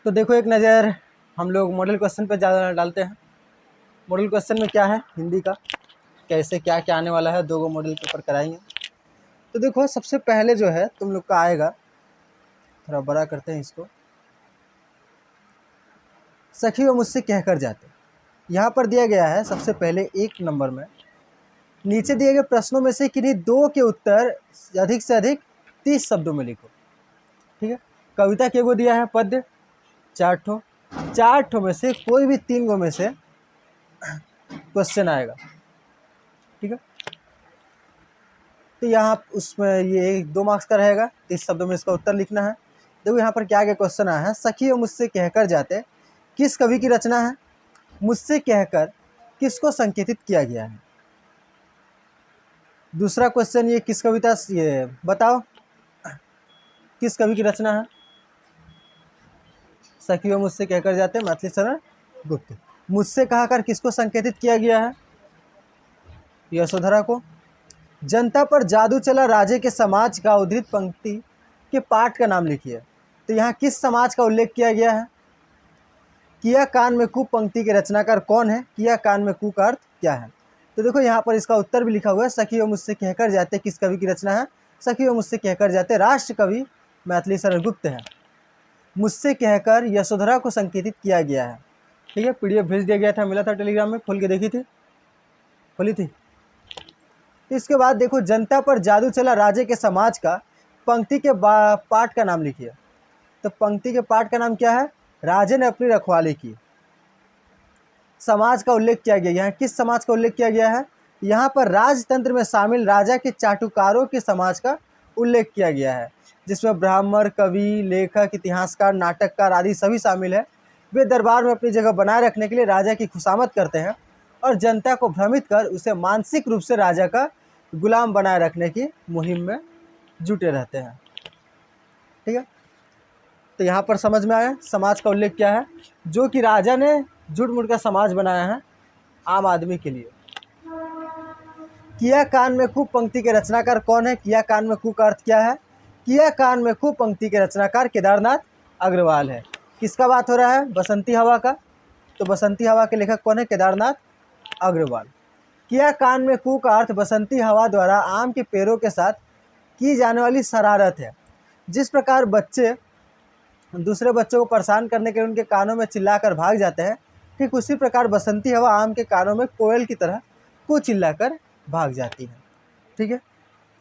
तो देखो एक नज़र हम लोग मॉडल क्वेश्चन पे ज़्यादा डालते हैं। मॉडल क्वेश्चन में क्या है, हिंदी का कैसे क्या क्या आने वाला है, 2 मॉडल पेपर कराएंगे। तो देखो सबसे पहले जो है तुम लोग का आएगा, थोड़ा बड़ा करते हैं इसको, सखी वो मुझसे कहकर जाते। यहाँ पर दिया गया है सबसे पहले 1 नंबर में, नीचे दिए गए प्रश्नों में से किन्हीं 2 के उत्तर अधिक से अधिक 30 शब्दों में लिखो। ठीक है, कविता के को दिया है पद्य 4 ठो, 4 ठो में से कोई भी 3 गो में से क्वेश्चन आएगा। ठीक है, तो यहाँ उसमें ये 2 मार्क्स का रहेगा, 30 शब्दों में इसका उत्तर लिखना है। देखो यहाँ पर क्या क्या क्वेश्चन आया है। सखी वो मुझसे कहकर जाते किस कवि की रचना है? मुझसे कहकर किसको संकेतित किया गया है? दूसरा क्वेश्चन ये किस कविता, ये बताओ किस कवि की रचना है? सखी वो मुझसे कहकर जाते मैथिली शरण गुप्त। मुझसे कहकर किसको संकेतित किया गया है? यशोधरा को। जनता पर जादू चला राजे के समाज का उद्धृत पंक्ति के पाठ का नाम लिखिए। तो यहाँ किस समाज का उल्लेख किया गया है? किया कान में कू पंक्ति के रचनाकार कौन है? किया कान में कू का अर्थ क्या है? तो देखो यहाँ पर इसका उत्तर भी लिखा हुआ है, सखी वो मुझसे कहकर जाते किस कवि की रचना है? सखी वो मुझसे कहकर जाते राष्ट्र कवि मैथिली शरण गुप्त है। मुझसे कहकर यशोधरा को संकेतित किया गया है। ठीक है, PDF भेज दिया गया था, मिला था टेलीग्राम में, खोल के देखी थी, खोली थी। तो इसके बाद देखो जनता पर जादू चला राजे के समाज का पंक्ति के पाठ का नाम लिखिए। तो पंक्ति के पाठ का नाम क्या है? राजे ने अपनी रखवाली की। समाज का उल्लेख किया गया, यहाँ किस समाज का उल्लेख किया गया है? यहाँ पर राजतंत्र में शामिल राजा के चाटुकारों के समाज का उल्लेख किया गया है, जिसमें ब्राह्मण, कवि, लेखक, इतिहासकार, नाटककार आदि सभी शामिल है। वे दरबार में अपनी जगह बनाए रखने के लिए राजा की खुशामद करते हैं और जनता को भ्रमित कर उसे मानसिक रूप से राजा का गुलाम बनाए रखने की मुहिम में जुटे रहते हैं। ठीक है, तो यहाँ पर समझ में आया समाज का उल्लेख क्या है, जो कि राजा ने झूठ मूठ का समाज बनाया है आम आदमी के लिए। किया कान में खूब पंक्ति के रचनाकार कौन है? किया कान में खूब का अर्थ क्या है? किया कान में खूब पंक्ति के रचनाकार केदारनाथ अग्रवाल है। किसका बात हो रहा है? बसंती हवा का। तो बसंती हवा के लेखक कौन है? केदारनाथ अग्रवाल। किया कान में कू का अर्थ बसंती हवा द्वारा आम के पेड़ों के साथ की जाने वाली शरारत है। जिस प्रकार बच्चे दूसरे बच्चों को परेशान करने के लिए उनके कानों में चिल्लाकर भाग जाते हैं, ठीक उसी प्रकार बसंती हवा आम के कानों में कोयल की तरह को चिल्लाकर भाग जाती है। ठीक है,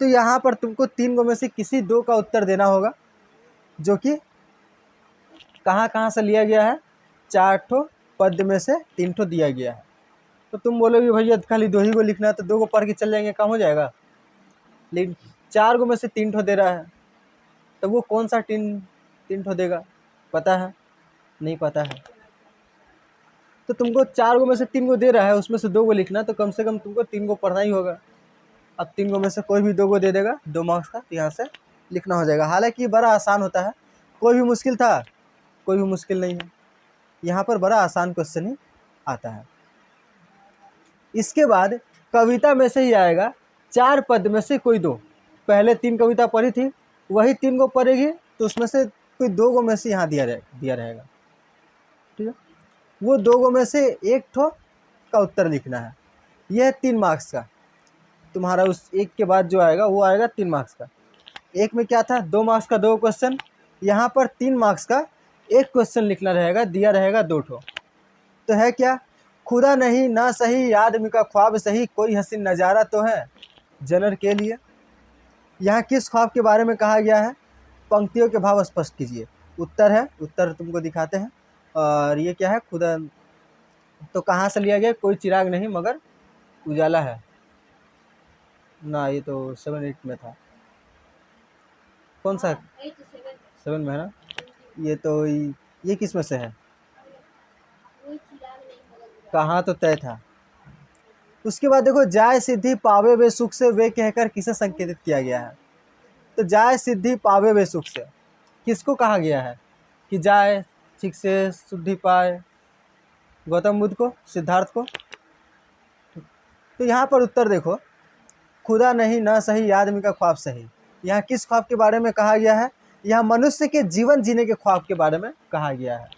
तो यहाँ पर तुमको 3 गो में से किसी 2 का उत्तर देना होगा, जो कि कहाँ कहाँ से लिया गया है? 4 ठो पद्य में से 3 ठो दिया गया है। तो तुम बोलोगे भैया खाली 2 ही को लिखना है, तो 2 को पढ़ के चल जाएंगे, काम हो जाएगा। लेकिन 4 गो में से 3 ठो दे रहा है, तो वो कौन सा 3 ठो देगा? पता है? नहीं पता है। तो तुमको 4 गो में से 3 गो दे रहा है, उसमें से 2 गो लिखना, तो कम से कम तुमको 3 गो पढ़ना ही होगा। अब 3 गो में से कोई भी 2 गो दे देगा 2 मार्क्स का, तो यहाँ से लिखना हो जाएगा। हालांकि बड़ा आसान होता है, कोई भी मुश्किल था? कोई भी मुश्किल नहीं है, यहाँ पर बड़ा आसान क्वेश्चन ही आता है। इसके बाद कविता में से ही आएगा 4 पद में से कोई 2। पहले 3 कविता पढ़ी थी, वही 3 गो पढ़ेगी, तो उसमें से कोई 2 गो में से यहाँ दिया रहेगा। ठीक है, वो 2 गो में से 1 ठो का उत्तर लिखना है। यह है 3 मार्क्स का। तुम्हारा उस 1 के बाद जो आएगा वो आएगा 3 मार्क्स का। 1 में क्या था? 2 मार्क्स का 2 क्वेश्चन। यहाँ पर 3 मार्क्स का 1 क्वेश्चन लिखना रहेगा, दिया रहेगा 2 ठो। तो है क्या? खुदा नहीं ना सही आदमी का ख्वाब सही, कोई हसीन नज़ारा तो है जनर के लिए। यहाँ किस ख्वाब के बारे में कहा गया है? पंक्तियों के भाव स्पष्ट कीजिए। उत्तर है, उत्तर तुमको दिखाते हैं। और ये क्या है? खुदा। तो कहाँ से लिया गया? कोई चिराग नहीं मगर उजाला है ना, ये तो 7-8 में था। कौन सा? 7 में है ना। ये तो ये किस में से है? कहाँ तो तय था। उसके बाद देखो जाय सिद्धि पावे वे सुख से, वे कहकर किसे संकेतित किया गया है? तो जाय सिद्धि पावे वे सुख से किसको कहा गया है कि जाए ठीक से सिद्धि पाए? गौतम बुद्ध को, सिद्धार्थ को। तो यहाँ पर उत्तर देखो, खुदा नहीं ना सही आदमी का ख्वाब सही। यहाँ किस ख्वाब के बारे में कहा गया है? यह मनुष्य के जीवन जीने के ख्वाब के बारे में कहा गया है।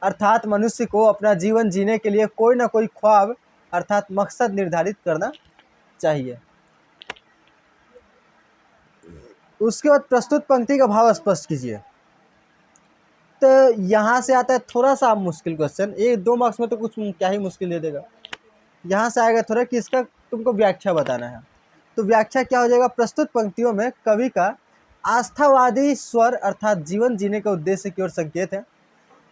अर्थात मनुष्य को अपना जीवन जीने के लिए कोई ना कोई ख्वाब अर्थात मकसद निर्धारित करना चाहिए। उसके बाद प्रस्तुत पंक्ति का भाव स्पष्ट कीजिए। तो यहाँ से आता है थोड़ा सा मुश्किल क्वेश्चन, ये 2 मार्क्स में तो कुछ क्या ही मुश्किल दे देगा। यहाँ से आएगा थोड़ा कि इसका तुमको व्याख्या बताना है। तो व्याख्या क्या हो जाएगा, प्रस्तुत पंक्तियों में कवि का आस्थावादी स्वर अर्थात जीवन जीने के उद्देश्य की ओर संकेत है।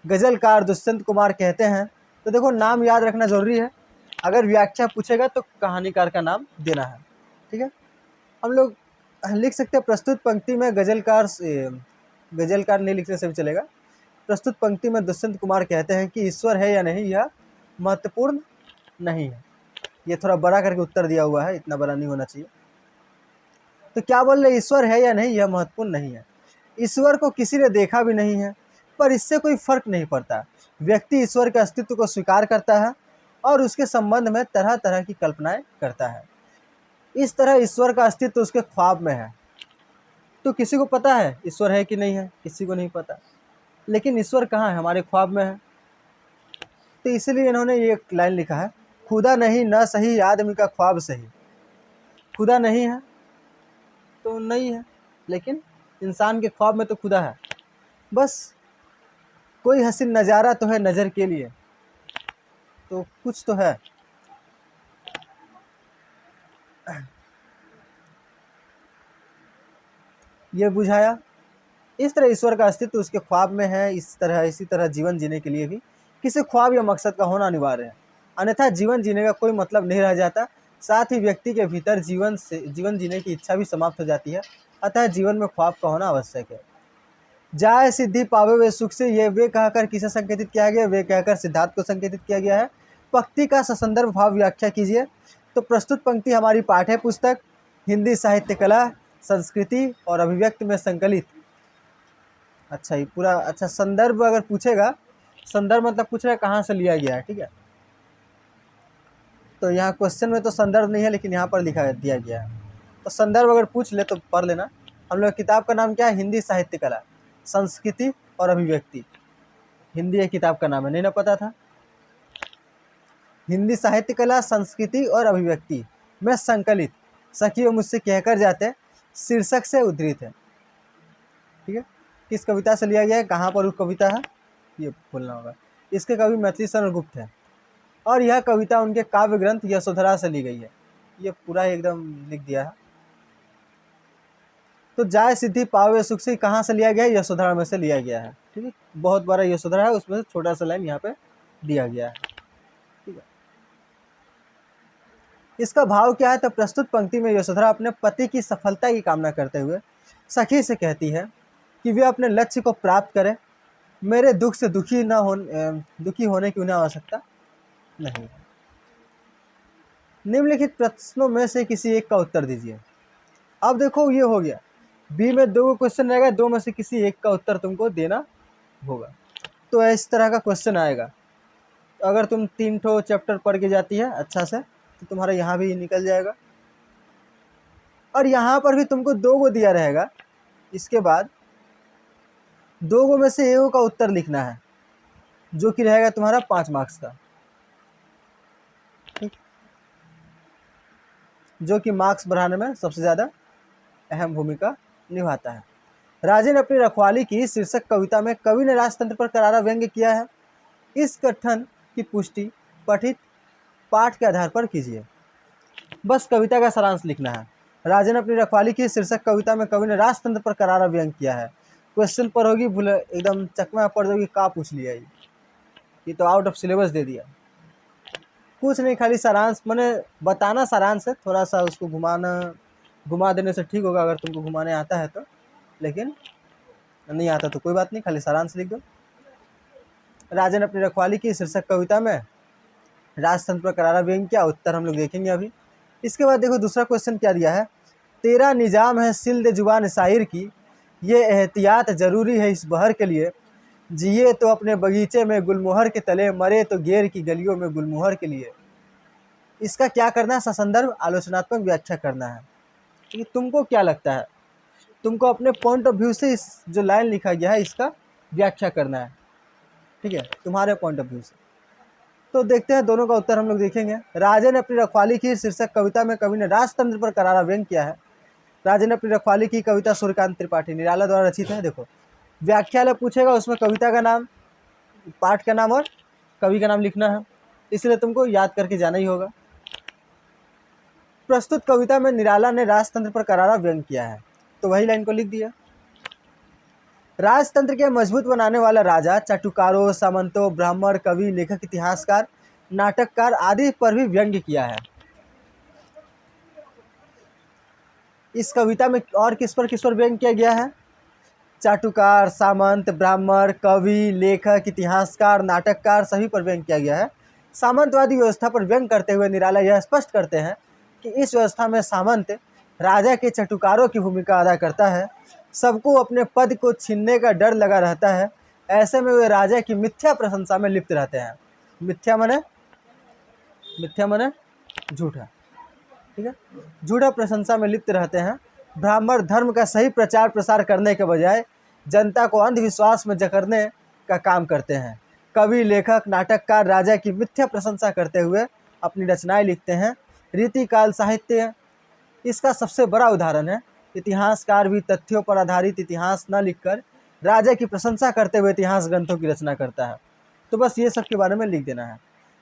गजलकार दुष्यंत कुमार कहते हैं। तो देखो नाम याद रखना जरूरी है, अगर व्याख्या पूछेगा तो कहानीकार का नाम देना है, ठीक है। हम लोग लिख सकते हैं प्रस्तुत पंक्ति में गजलकार नहीं लिखने से भी चलेगा। प्रस्तुत पंक्ति में दुष्यंत कुमार कहते हैं कि ईश्वर है या नहीं यह महत्वपूर्ण नहीं है। ये थोड़ा बड़ा करके उत्तर दिया हुआ है, इतना बड़ा नहीं होना चाहिए। तो क्या बोल रहे, ईश्वर है या नहीं यह महत्वपूर्ण नहीं है। ईश्वर को किसी ने देखा भी नहीं है, पर इससे कोई फर्क नहीं पड़ता। व्यक्ति ईश्वर के अस्तित्व को स्वीकार करता है और उसके संबंध में तरह तरह की कल्पनाएं करता है। इस तरह ईश्वर का अस्तित्व उसके ख्वाब में है। तो किसी को पता है ईश्वर है कि नहीं है, किसी को नहीं पता, लेकिन ईश्वर कहाँ है, हमारे ख्वाब में है। तो इसलिए इन्होंने ये एक लाइन लिखा है, खुदा नहीं न सही आदमी का ख्वाब सही। खुदा नहीं है तो नहीं है, लेकिन इंसान के ख्वाब में तो खुदा है। बस कोई हसीन नज़ारा तो है नज़र के लिए, तो कुछ तो है। ये बुझाया। इस तरह ईश्वर का अस्तित्व उसके ख्वाब में है। इसी तरह जीवन जीने के लिए भी किसी ख्वाब या मकसद का होना अनिवार्य है, अन्यथा जीवन जीने का कोई मतलब नहीं रह जाता। साथ ही व्यक्ति के भीतर जीवन जीने की इच्छा भी समाप्त हो जाती है। अतः जीवन में ख्वाब का होना आवश्यक है। जाए सिद्धि पावे वे सुख से, ये वे कहकर किसे संकेतित किया गया, वे कहकर सिद्धार्थ को संकेतित किया गया है। पंक्ति का ससंदर्भ भाव व्याख्या कीजिए। तो प्रस्तुत पंक्ति हमारी पाठ्य पुस्तक हिंदी साहित्य कला संस्कृति और अभिव्यक्ति में संकलित। अच्छा, ये पूरा अच्छा संदर्भ अगर पूछेगा, संदर्भ मतलब पूछ रहा है कहाँ से लिया गया है, ठीक है। तो यहाँ क्वेश्चन में तो संदर्भ नहीं है, लेकिन यहाँ पर दिया गया है। तो संदर्भ अगर पूछ ले तो पढ़ लेना। हम लोग किताब का नाम क्या है, हिंदी साहित्य कला संस्कृति और अभिव्यक्ति। हिंदी एक किताब का नाम है, नहीं ना पता था। हिंदी साहित्य कला संस्कृति और अभिव्यक्ति में संकलित सखियों मुझसे कहकर जाते शीर्षक से उद्धृत है, ठीक है। किस कविता से लिया गया है, कहाँ पर वो कविता है, ये बोलना होगा। इसके कवि मैथिली शरण गुप्त है और यह कविता उनके काव्य ग्रंथ यशोधरा से ली गई है। ये पूरा एकदम लिख दिया है। तो जाय सिद्धि पावे सुख से कहाँ से लिया गया है, यशोधरा में से लिया गया है, ठीक है। बहुत बड़ा यशोधरा है, उसमें से छोटा सा लाइन यहाँ पे दिया गया है, ठीक है। इसका भाव क्या है, तो प्रस्तुत पंक्ति में यशोधरा अपने पति की सफलता की कामना करते हुए सखी से कहती है कि वे अपने लक्ष्य को प्राप्त करें। मेरे दुख से दुखी होने की उन्हें आवश्यकता नहीं। निम्नलिखित प्रश्नों में से किसी एक का उत्तर दीजिए। अब देखो ये हो गया, बी में 2 क्वेश्चन रहेगा, 2 में से किसी एक का उत्तर तुमको देना होगा। तो इस तरह का क्वेश्चन आएगा। अगर तुम 3 ठो चैप्टर पढ़ के जाती है अच्छा से, तो तुम्हारा यहाँ भी निकल जाएगा। और यहाँ पर भी तुमको 2 को दिया रहेगा। इसके बाद 2 में से एक का उत्तर लिखना है, जो कि रहेगा तुम्हारा 5 मार्क्स का, ठीक, जो कि मार्क्स बढ़ाने में सबसे ज़्यादा अहम भूमिका निभाता है। राजे ने अपनी रखवाली की शीर्षक कविता में कवि ने राजतंत्र पर करारा व्यंग्य किया है। इस कथन की पुष्टि पठित पाठ के आधार पर कीजिए। बस कविता का सारांश लिखना है। राजे ने अपनी रखवाली की शीर्षक कविता में कवि ने राजतंत्र पर करारा व्यंग्य किया है। क्वेश्चन पर होगी भूल, एकदम चकमा पड़ जाओगी, का पूछ लिया ये तो आउट ऑफ सिलेबस दे दिया। कुछ नहीं, खाली सारांश मैंने बताना, सारांश है, थोड़ा सा उसको घुमा देने से ठीक होगा अगर तुमको घुमाने आता है तो, लेकिन नहीं आता तो कोई बात नहीं, खाली सारांश लिख दो। राजा ने अपनी रखवाली की शीर्षक कविता में राजतंत्र पर करारा व्यंग्य किया, उत्तर हम लोग देखेंगे अभी। इसके बाद देखो दूसरा क्वेश्चन क्या दिया है, तेरा निजाम है सिल्द जुबान शायर की, ये एहतियात ज़रूरी है इस बहर के लिए, जिए तो अपने बगीचे में गुलमोहर के तले, मरे तो गेर की गलियों में गुलमोहर के लिए। इसका क्या करना है, ससंदर्भ आलोचनात्मक व्याख्या करना है। कि तुमको क्या लगता है, तुमको अपने पॉइंट ऑफ व्यू से इस जो लाइन लिखा गया है इसका व्याख्या करना है, ठीक है, तुम्हारे पॉइंट ऑफ व्यू से। तो देखते हैं दोनों का उत्तर हम लोग देखेंगे। राजा ने अपनी रखवाली की शीर्षक कविता में कवि ने राजतंत्र पर करारा व्यंग किया है। राजा ने अपनी रखवाली की कविता सूर्यकांत त्रिपाठी निराला द्वारा रचित है। देखो व्याख्यालय पूछेगा, उसमें कविता का नाम, पाठ का नाम और कवि का नाम लिखना है, इसलिए तुमको याद करके जाना ही होगा। प्रस्तुत कविता में निराला ने राजतंत्र पर करारा व्यंग किया है, तो वही लाइन को लिख दिया। राजतंत्र के मजबूत बनाने वाला राजा चाटुकारों, सामंतों, ब्राह्मण, कवि, लेखक, इतिहासकार, नाटककार आदि पर भी व्यंग्य किया है। इस कविता में और किस पर व्यंग्य किया गया है? चाटुकार, सामंत, ब्राह्मण, कवि, लेखक, इतिहासकार, नाटककार सभी पर व्यंग्य किया गया है। सामंतवादी व्यवस्था पर व्यंग्य करते हुए निराला यह स्पष्ट करते हैं कि इस व्यवस्था में सामंत राजा के चाटुकारों की भूमिका अदा करता है। सबको अपने पद को छीनने का डर लगा रहता है। ऐसे में वे राजा की मिथ्या प्रशंसा में लिप्त रहते हैं। मिथ्या माने झूठा, ठीक है, झूठा प्रशंसा में लिप्त रहते हैं। ब्राह्मण धर्म का सही प्रचार प्रसार करने के बजाय जनता को अंधविश्वास में जकड़ने का काम करते हैं। कवि, लेखक, नाटककार राजा की मिथ्या प्रशंसा करते हुए अपनी रचनाएं लिखते हैं। रीतिकाल साहित्य इसका सबसे बड़ा उदाहरण है। इतिहासकार भी तथ्यों पर आधारित इतिहास न लिखकर राजा की प्रशंसा करते हुए इतिहास ग्रंथों की रचना करता है। तो बस ये सब के बारे में लिख देना है,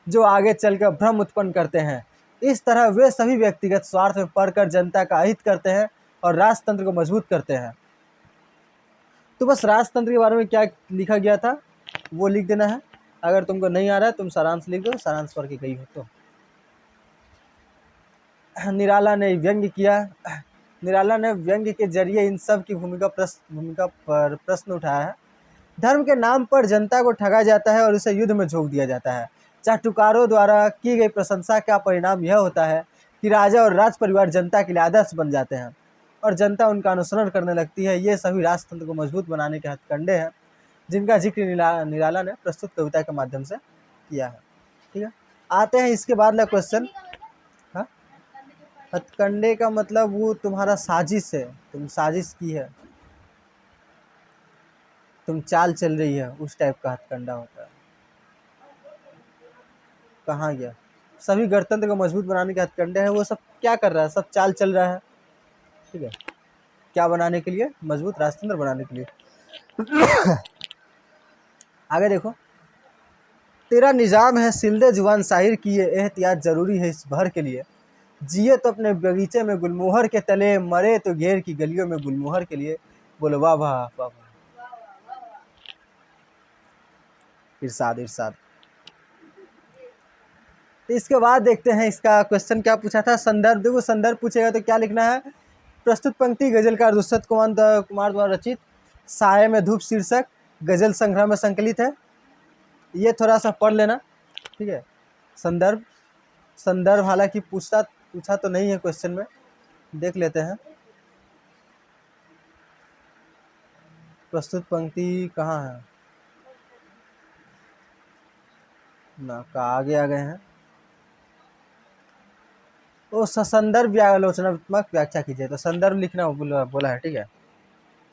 जो आगे चलकर भ्रम उत्पन्न करते हैं। इस तरह वे सभी व्यक्तिगत स्वार्थ में पढ़कर जनता का अहित करते हैं और राजतंत्र को मजबूत करते हैं। तो बस राजतंत्र के बारे में क्या लिखा गया था वो लिख देना है। अगर तुमको नहीं आ रहा है तुम सारांश लिख दो, सारांश पढ़ के गई हो तो। निराला ने व्यंग्य किया। निराला ने व्यंग्य के जरिए इन सब की भूमिका पर प्रश्न उठाया है। धर्म के नाम पर जनता को ठगा जाता है और उसे युद्ध में झोंक दिया जाता है। चाटुकारों द्वारा की गई प्रशंसा का परिणाम यह होता है कि राजा और राज परिवार जनता के लिए आदर्श बन जाते हैं और जनता उनका अनुसरण करने लगती है। ये सभी राजतंत्र को मजबूत बनाने के हथकंडे हैं, जिनका जिक्र निराला ने प्रस्तुत कविता के माध्यम से किया है। ठीक है, आते हैं इसके बाद का क्वेश्चन। हाँ, हथकंडे का मतलब वो तुम्हारा साजिश है, तुम साजिश की है, तुम चाल चल रही है, उस टाइप का हथकंडा होता है। कहाँ गया? सभी गणतंत्र को मजबूत बनाने के हथकंडे हैं। वो सब क्या कर रहा है? सब चाल चल रहा है, ठीक है, क्या बनाने के लिए? मजबूत राजतंत्र बनाने के लिए। आगे देखो, तेरा निजाम है सिलदे जुबान शाहिर की, ये एहतियात जरूरी है इस भर के लिए। जिए तो अपने बगीचे में गुलमोहर के तले, मरे तो घेर की गलियों में गुलमोहर के लिए। बोलो वाह वाह वाह वाह। इरशाद इरशाद। तो इसके बाद देखते हैं इसका क्वेश्चन क्या पूछा था। संदर्भ देखो, संदर्भ पूछेगा तो क्या लिखना है? प्रस्तुत पंक्ति गजलकार दुष्यंत कुमार द्वारा रचित साये में धूप शीर्षक गजल संग्रह में संकलित है। ये थोड़ा सा पढ़ लेना, ठीक है। संदर्भ हालांकि पूछा तो नहीं है क्वेश्चन में, देख लेते हैं। प्रस्तुत पंक्ति कहाँ है ना, का आगे आ गए हैं। तो संदर्भ या आलोचनात्मक व्याख्या कीजिए, तो संदर्भ लिखना बोला है, ठीक है,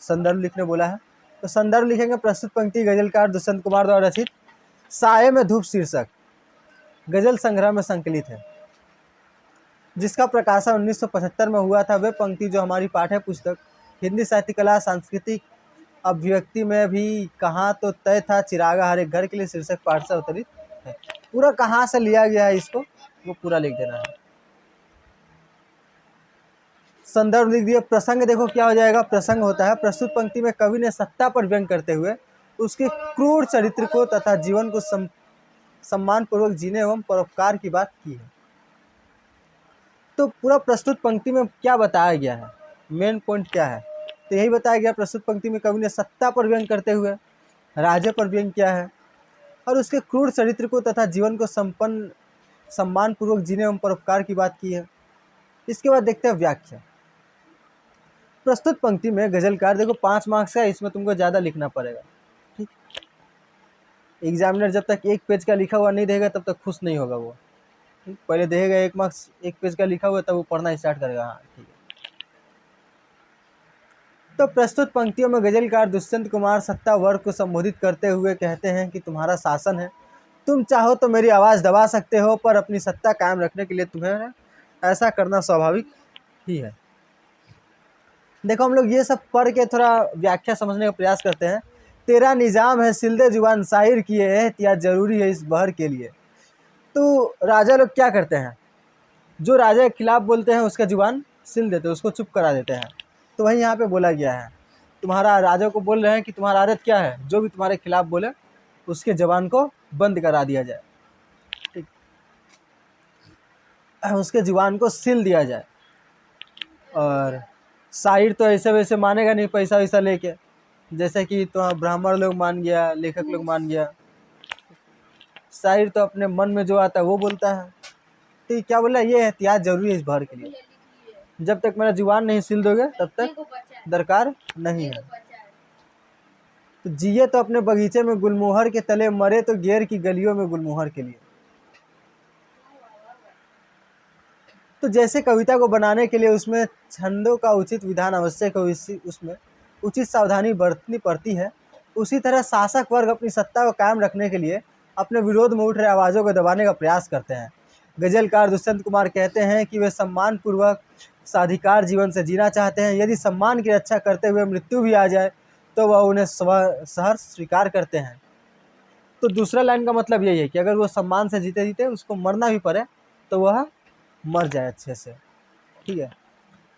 संदर्भ लिखने बोला है। तो संदर्भ लिखेंगे, प्रस्तुत पंक्ति गजलकार दुष्यंत कुमार द्वारा रचित साये में धूप शीर्षक गजल संग्रह में संकलित है, जिसका प्रकाशन 1975 में हुआ था। वे पंक्ति जो हमारी पाठ्य पुस्तक हिंदी साहित्य कला सांस्कृतिक अभिव्यक्ति में भी कहाँ तो तय था चिरागा हर एक घर के लिए शीर्षक पाठ से अवतरित है। पूरा कहाँ से लिया गया है इसको वो पूरा लिख देना है। संदर्भ लिख दिया। प्रसंग देखो क्या हो जाएगा, प्रसंग होता है प्रस्तुत पंक्ति में कवि ने सत्ता पर व्यंग करते हुए उसके क्रूर चरित्र को तथा जीवन को सम्मान पूर्वक जीने एवं परोपकार की बात की है। तो पूरा प्रस्तुत पंक्ति में क्या बताया गया है, मेन पॉइंट क्या है? तो यही बताया गया, प्रस्तुत पंक्ति में कवि ने सत्ता पर व्यंग करते हुए राजा पर व्यंग किया है और उसके क्रूर चरित्र को तथा जीवन को सम्मान पूर्वक जीने एवं परोपकार की बात की है। इसके बाद देखते हैं व्याख्या। प्रस्तुत पंक्ति में गजलकार देखो 5 मार्क्स का, इसमें तुमको ज़्यादा लिखना पड़ेगा, ठीक। एग्जामिनर जब तक 1 पेज का लिखा हुआ नहीं देगा तब तक खुश नहीं होगा वो, ठीक। पहले देगा 1 मार्क्स 1 पेज का लिखा हुआ तब वो पढ़ना स्टार्ट करेगा। हाँ ठीक है। तो प्रस्तुत पंक्तियों में गजलकार दुष्यंत कुमार सत्ता वर्ग को संबोधित करते हुए कहते हैं कि तुम्हारा शासन है, तुम चाहो तो मेरी आवाज़ दबा सकते हो, पर अपनी सत्ता कायम रखने के लिए तुम्हें ऐसा करना स्वाभाविक ही है। देखो हम लोग ये सब पढ़ के थोड़ा व्याख्या समझने का प्रयास करते हैं। तेरा निज़ाम है सिलदे जुबान शायर किए एहतियात ज़रूरी है इस बहर के लिए। तो राजा लोग क्या करते हैं, जो राजा के खिलाफ बोलते हैं उसका जुबान सिल देते हैं, उसको चुप करा देते हैं। तो वही यहाँ पे बोला गया है, तुम्हारा राजा को बोल रहे हैं कि तुम्हारा आदत क्या है, जो भी तुम्हारे खिलाफ बोले उसके जबान को बंद करा दिया जाए, ठीक, उसके जुबान को सिल दिया जाए। और शायर तो ऐसे वैसे मानेगा नहीं पैसा वैसा लेके, जैसे कि तो ब्राह्मण लोग मान गया, लेखक लोग मान गया। शायर तो अपने मन में जो आता है वो बोलता है। तो ये क्या बोला, ये एहतियात जरूरी है इस भर के लिए, जब तक मेरा जुबान नहीं सिल दोगे तब तक दरकार नहीं है। तो जिए तो अपने बगीचे में गुलमोहर के तले, मरे तो गेर की गलियों में गुलमोहर के लिए। तो जैसे कविता को बनाने के लिए उसमें छंदों का उचित विधान आवश्यक है, उसमें उचित सावधानी बरतनी पड़ती है, उसी तरह शासक वर्ग अपनी सत्ता को कायम रखने के लिए अपने विरोध में उठ रहे आवाज़ों को दबाने का प्रयास करते हैं। गजलकार दुष्यंत कुमार कहते हैं कि वे सम्मानपूर्वक साधिकार जीवन से जीना चाहते हैं। यदि सम्मान की रक्षा करते हुए मृत्यु भी आ जाए तो वह उन्हें सहर्ष स्वीकार करते हैं। तो दूसरा लाइन का मतलब यही है कि अगर वो सम्मान से जीते जीते उसको मरना भी पड़े तो वह मर जाए अच्छे से, ठीक है।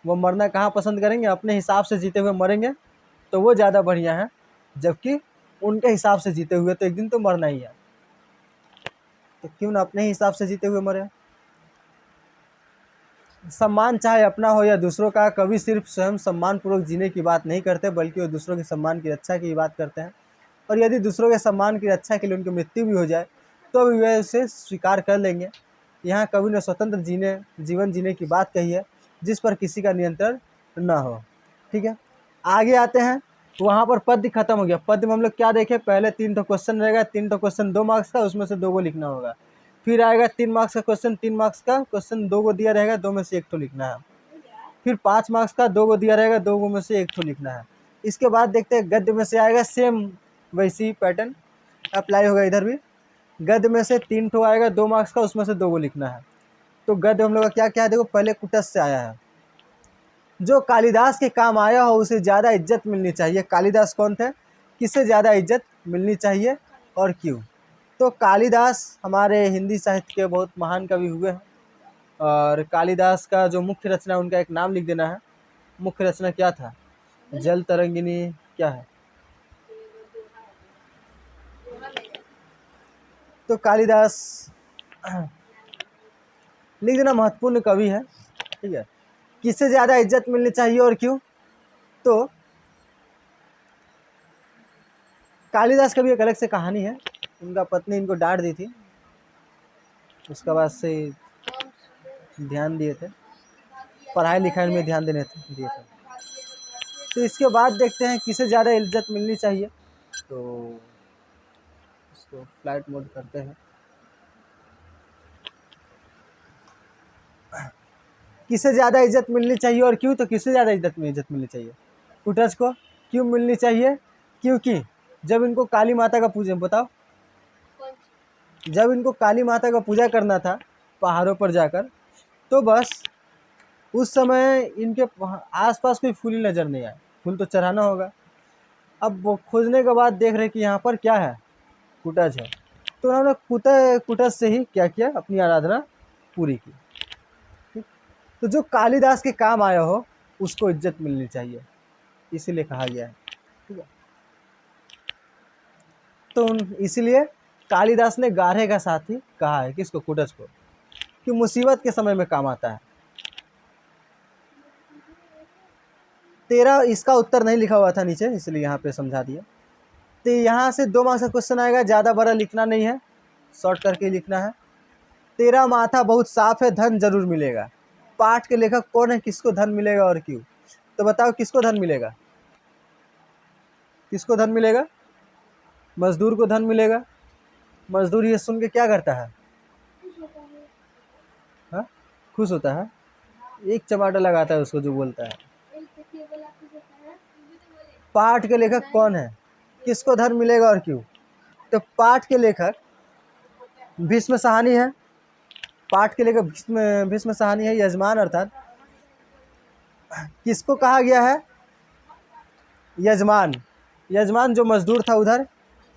वो मरना कहाँ पसंद करेंगे, अपने हिसाब से जीते हुए मरेंगे तो वो ज़्यादा बढ़िया है, जबकि उनके हिसाब से जीते हुए तो एक दिन तो मरना ही है, तो क्यों ना अपने हिसाब से जीते हुए मरे। सम्मान चाहे अपना हो या दूसरों का, कभी सिर्फ स्वयं सम्मानपूर्वक जीने की बात नहीं करते, बल्कि वो दूसरों के सम्मान की रक्षा की बात करते हैं। और यदि दूसरों के सम्मान की रक्षा के लिए उनकी मृत्यु भी हो जाए तो भी वे उसे स्वीकार कर लेंगे। यहाँ कवि ने स्वतंत्र जीवन जीने की बात कही है, जिस पर किसी का नियंत्रण न हो, ठीक है। आगे आते हैं, वहाँ पर पद्य खत्म हो गया। पद्य में हम लोग क्या देखें, पहले 3 क्वेश्चन रहेगा, 3 क्वेश्चन 2 मार्क्स का, उसमें से 2 को लिखना होगा। फिर आएगा 3 मार्क्स का क्वेश्चन, 3 मार्क्स का क्वेश्चन 2 को दिया रहेगा, 2 में से 1 तो लिखना है। फिर 5 मार्क्स का 2 को दिया रहेगा, 2 में से 1 तो लिखना है। इसके बाद देखते हैं गद्य में से आएगा, सेम वैसी पैटर्न अप्लाई होगा इधर भी। गद्य में से 3 ठो आएगा 2 मार्क्स का, उसमें से 2 को लिखना है। तो गद्य हम लोग का क्या क्या है, देखो पहले कुटस से आया है, जो कालिदास के काम आया हो उसे ज़्यादा इज्जत मिलनी चाहिए। कालिदास कौन थे, किससे ज़्यादा इज्जत मिलनी चाहिए और क्यों। तो कालिदास हमारे हिंदी साहित्य के बहुत महान कवि हुए हैं, और कालिदास का जो मुख्य रचना, उनका एक नाम लिख देना है। मुख्य रचना क्या था, जल तरंगिनी क्या है। तो कालिदास लिख देना, महत्वपूर्ण कवि है, ठीक है। किससे ज़्यादा इज्जत मिलनी चाहिए और क्यों, तो कालिदास का भी एक अलग से कहानी है। उनका पत्नी इनको डांट दी थी, उसके बाद से ध्यान दिए थे, पढ़ाई लिखाई में ध्यान दिए थे। तो इसके बाद देखते हैं किसे ज़्यादा इज्जत मिलनी चाहिए। तो इसको फ्लाइट मोड करते हैं। किसे ज़्यादा इज्जत मिलनी चाहिए और क्यों, तो किसे ज़्यादा इज्जत मिलनी चाहिए, कुटज को। क्यों मिलनी चाहिए, क्योंकि जब इनको काली माता का पूजा, बताओ, जब इनको काली माता का पूजा करना था पहाड़ों पर जाकर, तो बस उस समय इनके आसपास कोई फूल ही नज़र नहीं आया। फूल तो चढ़ाना होगा। अब वो खोजने के बाद देख रहे कि यहाँ पर क्या है, कुटज है। तो उन्होंने कुटज से ही क्या किया, अपनी आराधना पूरी की। तो जो कालिदास के काम आया हो उसको इज्जत मिलनी चाहिए, इसीलिए कहा गया है, ठीक है। तो इसीलिए कालिदास ने गाढ़े का साथी कहा है, किसको, कुटज को, कि मुसीबत के समय में काम आता है। तेरा इसका उत्तर नहीं लिखा हुआ था नीचे, इसलिए यहाँ पे समझा दिया। तो यहाँ से 2 मार्क्स का क्वेश्चन आएगा, ज़्यादा बड़ा लिखना नहीं है, शॉर्ट करके लिखना है। तेरा माथा बहुत साफ है, धन जरूर मिलेगा। पाठ के लेखक कौन है, किसको धन मिलेगा और क्यों, तो बताओ किसको धन मिलेगा, किसको धन मिलेगा, मजदूर को धन मिलेगा। मजदूर ये सुन के क्या करता है, हाँ, खुश होता है, एक चमाटा लगाता है उसको जो बोलता है। पाठ के लेखक कौन है, किसको धन मिलेगा और क्यों? तो पाठ के लेखक भीष्म साहनी है। पाठ के लेखक भीष्म साहनी है। यजमान अर्थात किसको कहा गया है? यजमान। यजमान जो मजदूर था उधर,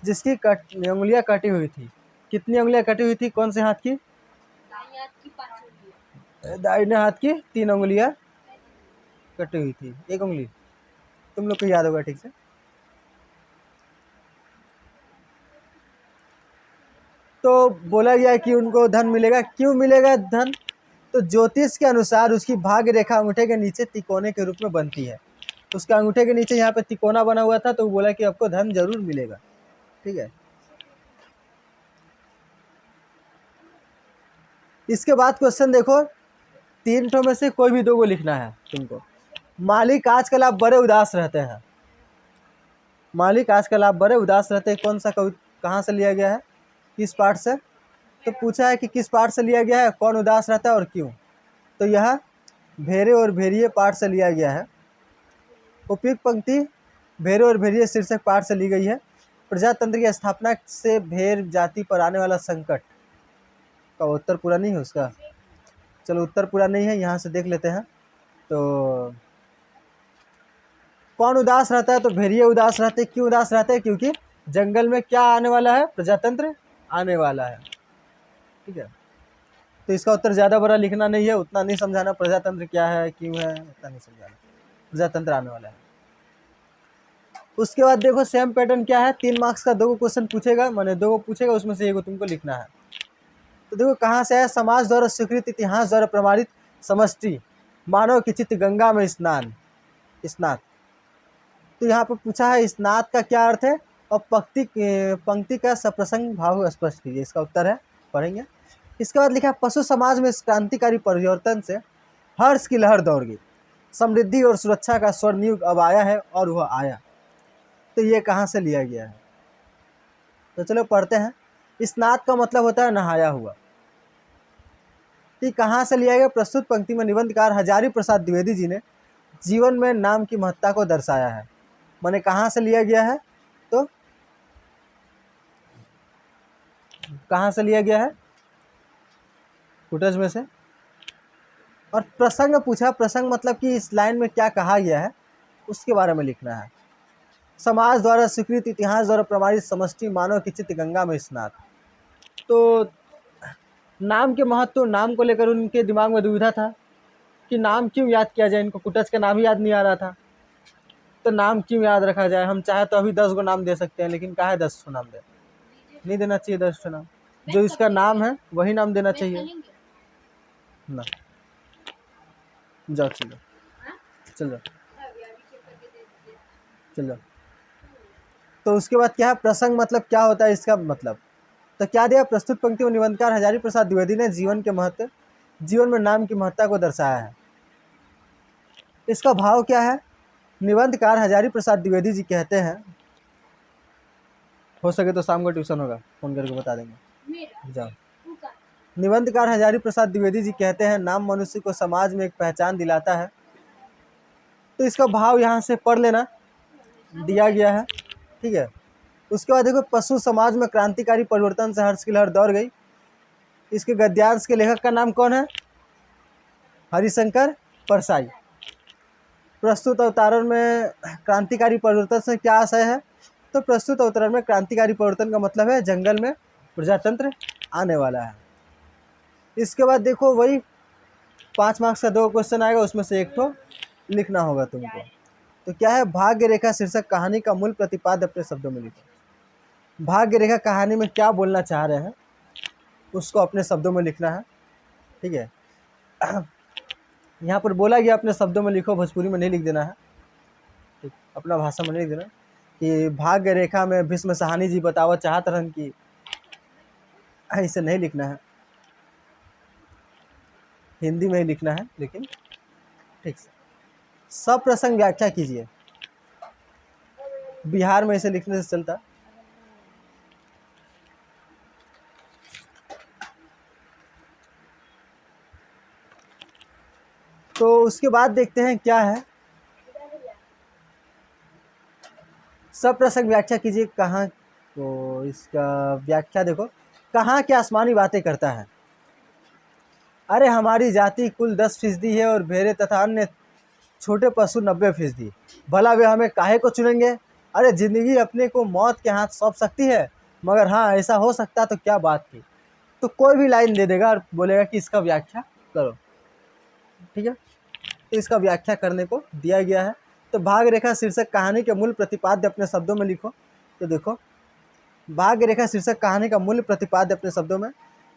जिसकी उंगलियां कटी हुई थी। कितनी उंगलियां कटी हुई थी कौन से हाथ की? दाहिने हाथ की 3 उंगलियां कटी हुई थी। एक उंगली तुम लोग को याद होगा ठीक से। तो बोला गया कि उनको धन मिलेगा। क्यों मिलेगा धन? तो ज्योतिष के अनुसार उसकी भाग्य रेखा अंगूठे के नीचे तिकोने के रूप में बनती है। उसके अंगूठे के नीचे यहाँ पे तिकोना बना हुआ था, तो वो बोला कि आपको धन जरूर मिलेगा। ठीक है। इसके बाद क्वेश्चन देखो, 3 ठो में से कोई भी 2 को लिखना है तुमको। मालिक आजकल आप बड़े उदास रहते हैं। मालिक आजकल आप बड़े उदास रहते हैं, कौन सा कहाँ से लिया गया है, किस पाठ से? तो पूछा है कि किस पाठ से लिया गया है, कौन उदास रहता है और क्यों? तो यह भेरे और भेड़िए पाठ से लिया गया है। उपयुक्त पंक्ति भेरे और भेड़िए शीर्षक पाठ से ली गई है। प्रजातंत्र की स्थापना से भेड़ जाति पर आने वाला संकट का उत्तर पूरा नहीं है उसका। चलो उत्तर पूरा नहीं है, यहाँ से देख लेते हैं। तो कौन उदास रहता है? तो भेड़िए उदास रहते हैं। क्यों उदास रहते हैं? क्योंकि जंगल में क्या आने वाला है? प्रजातंत्र आने वाला है। ठीक है। तो इसका उत्तर ज़्यादा बड़ा लिखना नहीं है, उतना नहीं समझाना प्रजातंत्र क्या है, क्यों है, उतना नहीं समझाना। प्रजातंत्र आने वाला है। उसके बाद देखो सेम पैटर्न क्या है, 3 मार्क्स का 2 क्वेश्चन पूछेगा, मैंने 2 पूछेगा, उसमें से 1 तुमको लिखना है। तो देखो कहाँ से है, समाज द्वारा स्वीकृत, इतिहास द्वारा प्रमाणित, समष्टि, मानव की चित्त गंगा में स्नान, स्नात। तो यहाँ पर पूछा है स्नात का क्या अर्थ है, और पंक्ति का सप्रसंग भाव स्पष्ट कीजिए। इसका उत्तर है, पढ़ेंगे। इसके बाद लिखा पशु समाज में इस क्रांतिकारी परिवर्तन से हर्ष की लहर दौड़ गई, समृद्धि और सुरक्षा का स्वर्ण युग अब आया है और वह आया। तो ये कहाँ से लिया गया है? तो चलो पढ़ते हैं। स्नात का मतलब होता है नहाया हुआ। ये कहाँ से लिया गया? प्रस्तुत पंक्ति में निबंधकार हजारी प्रसाद द्विवेदी जी ने जीवन में नाम की महत्ता को दर्शाया है। माने कहाँ से लिया गया है? तो कहाँ से लिया गया है? फुटेज में से। और प्रसंग पूछा, प्रसंग मतलब कि इस लाइन में क्या कहा गया है उसके बारे में लिखना है। समाज द्वारा स्वीकृत, इतिहास द्वारा प्रमाणित, समष्टि, मानव की चित्त गंगा में स्नात। तो नाम के महत्व, नाम को लेकर उनके दिमाग में दुविधा था कि नाम क्यों याद किया जाए। इनको कुटच का नाम ही याद नहीं आ रहा था, तो नाम क्यों याद रखा जाए। हम चाहे तो अभी 10 गो नाम दे सकते हैं, लेकिन कहा है 10 नाम दे, नहीं देना चाहिए 10 नाम। जो इसका नाम है वही नाम देना चाहिए ना। जाओ चलो चलो चलो। तो उसके बाद क्या है, प्रसंग मतलब क्या होता है, इसका मतलब तो क्या दिया, प्रस्तुत पंक्ति में निबंधकार हजारी प्रसाद द्विवेदी ने जीवन के महत्व, जीवन में नाम की महत्ता को दर्शाया है। इसका भाव क्या है? निबंधकार हजारी प्रसाद द्विवेदी जी कहते हैं, हो सके तो शाम को ट्यूशन होगा, फोन करके बता देंगे, जाओ। निबंधकार हजारी प्रसाद द्विवेदी जी कहते हैं नाम मनुष्य को समाज में एक पहचान दिलाता है। तो इसका भाव यहाँ से पढ़ लेना, दिया गया है। ठीक है। उसके बाद देखो पशु समाज में क्रांतिकारी परिवर्तन से हर्ष की लहर दौड़ गई। इसके गद्यांश के लेखक का नाम कौन है? हरिशंकर परसाई। प्रस्तुत अवतरण में क्रांतिकारी परिवर्तन से क्या आशय है? तो प्रस्तुत अवतरण में क्रांतिकारी परिवर्तन का मतलब है जंगल में प्रजातंत्र आने वाला है। इसके बाद देखो वही 5 मार्क्स का 2 क्वेश्चन आएगा, उसमें से 1 तो लिखना होगा तुमको। तो क्या है, भाग्य रेखा शीर्षक कहानी का मूल प्रतिपाद्य अपने शब्दों में लिखो। भाग्य रेखा कहानी में क्या बोलना चाह रहे हैं उसको अपने शब्दों में लिखना है। ठीक है। यहाँ पर बोला गया अपने शब्दों में लिखो, भोजपुरी में नहीं लिख देना है, ठीक, अपना भाषा में नहीं लिख देना कि भाग्य रेखा में भीष्म साहनी जी बतावा चाहत रहन की, ऐसे नहीं लिखना है, हिंदी में ही लिखना है। लेकिन ठीक से सब प्रसंग व्याख्या कीजिए, बिहार में इसे लिखने से चलता। तो उसके बाद देखते हैं क्या है। सब प्रसंग व्याख्या कीजिए। कहाँ, तो इसका व्याख्या देखो, कहाँ के आसमानी बातें करता है। अरे हमारी जाति कुल 10% है और भेड़े तथा अन्य छोटे पशु 90%। भला वे हमें काहे को चुनेंगे। अरे जिंदगी अपने को मौत के हाथ सौंप सकती है, मगर हाँ ऐसा हो सकता तो क्या बात थी। तो कोई भी लाइन दे देगा और बोलेगा कि इसका व्याख्या करो, ठीक है। तो इसका व्याख्या करने को दिया गया है। तो भाग रेखा शीर्षक कहानी के मूल प्रतिपाद्य अपने शब्दों में लिखो। तो देखो, भाग्य रेखा शीर्षक कहानी का मूल प्रतिपाद्य अपने शब्दों में।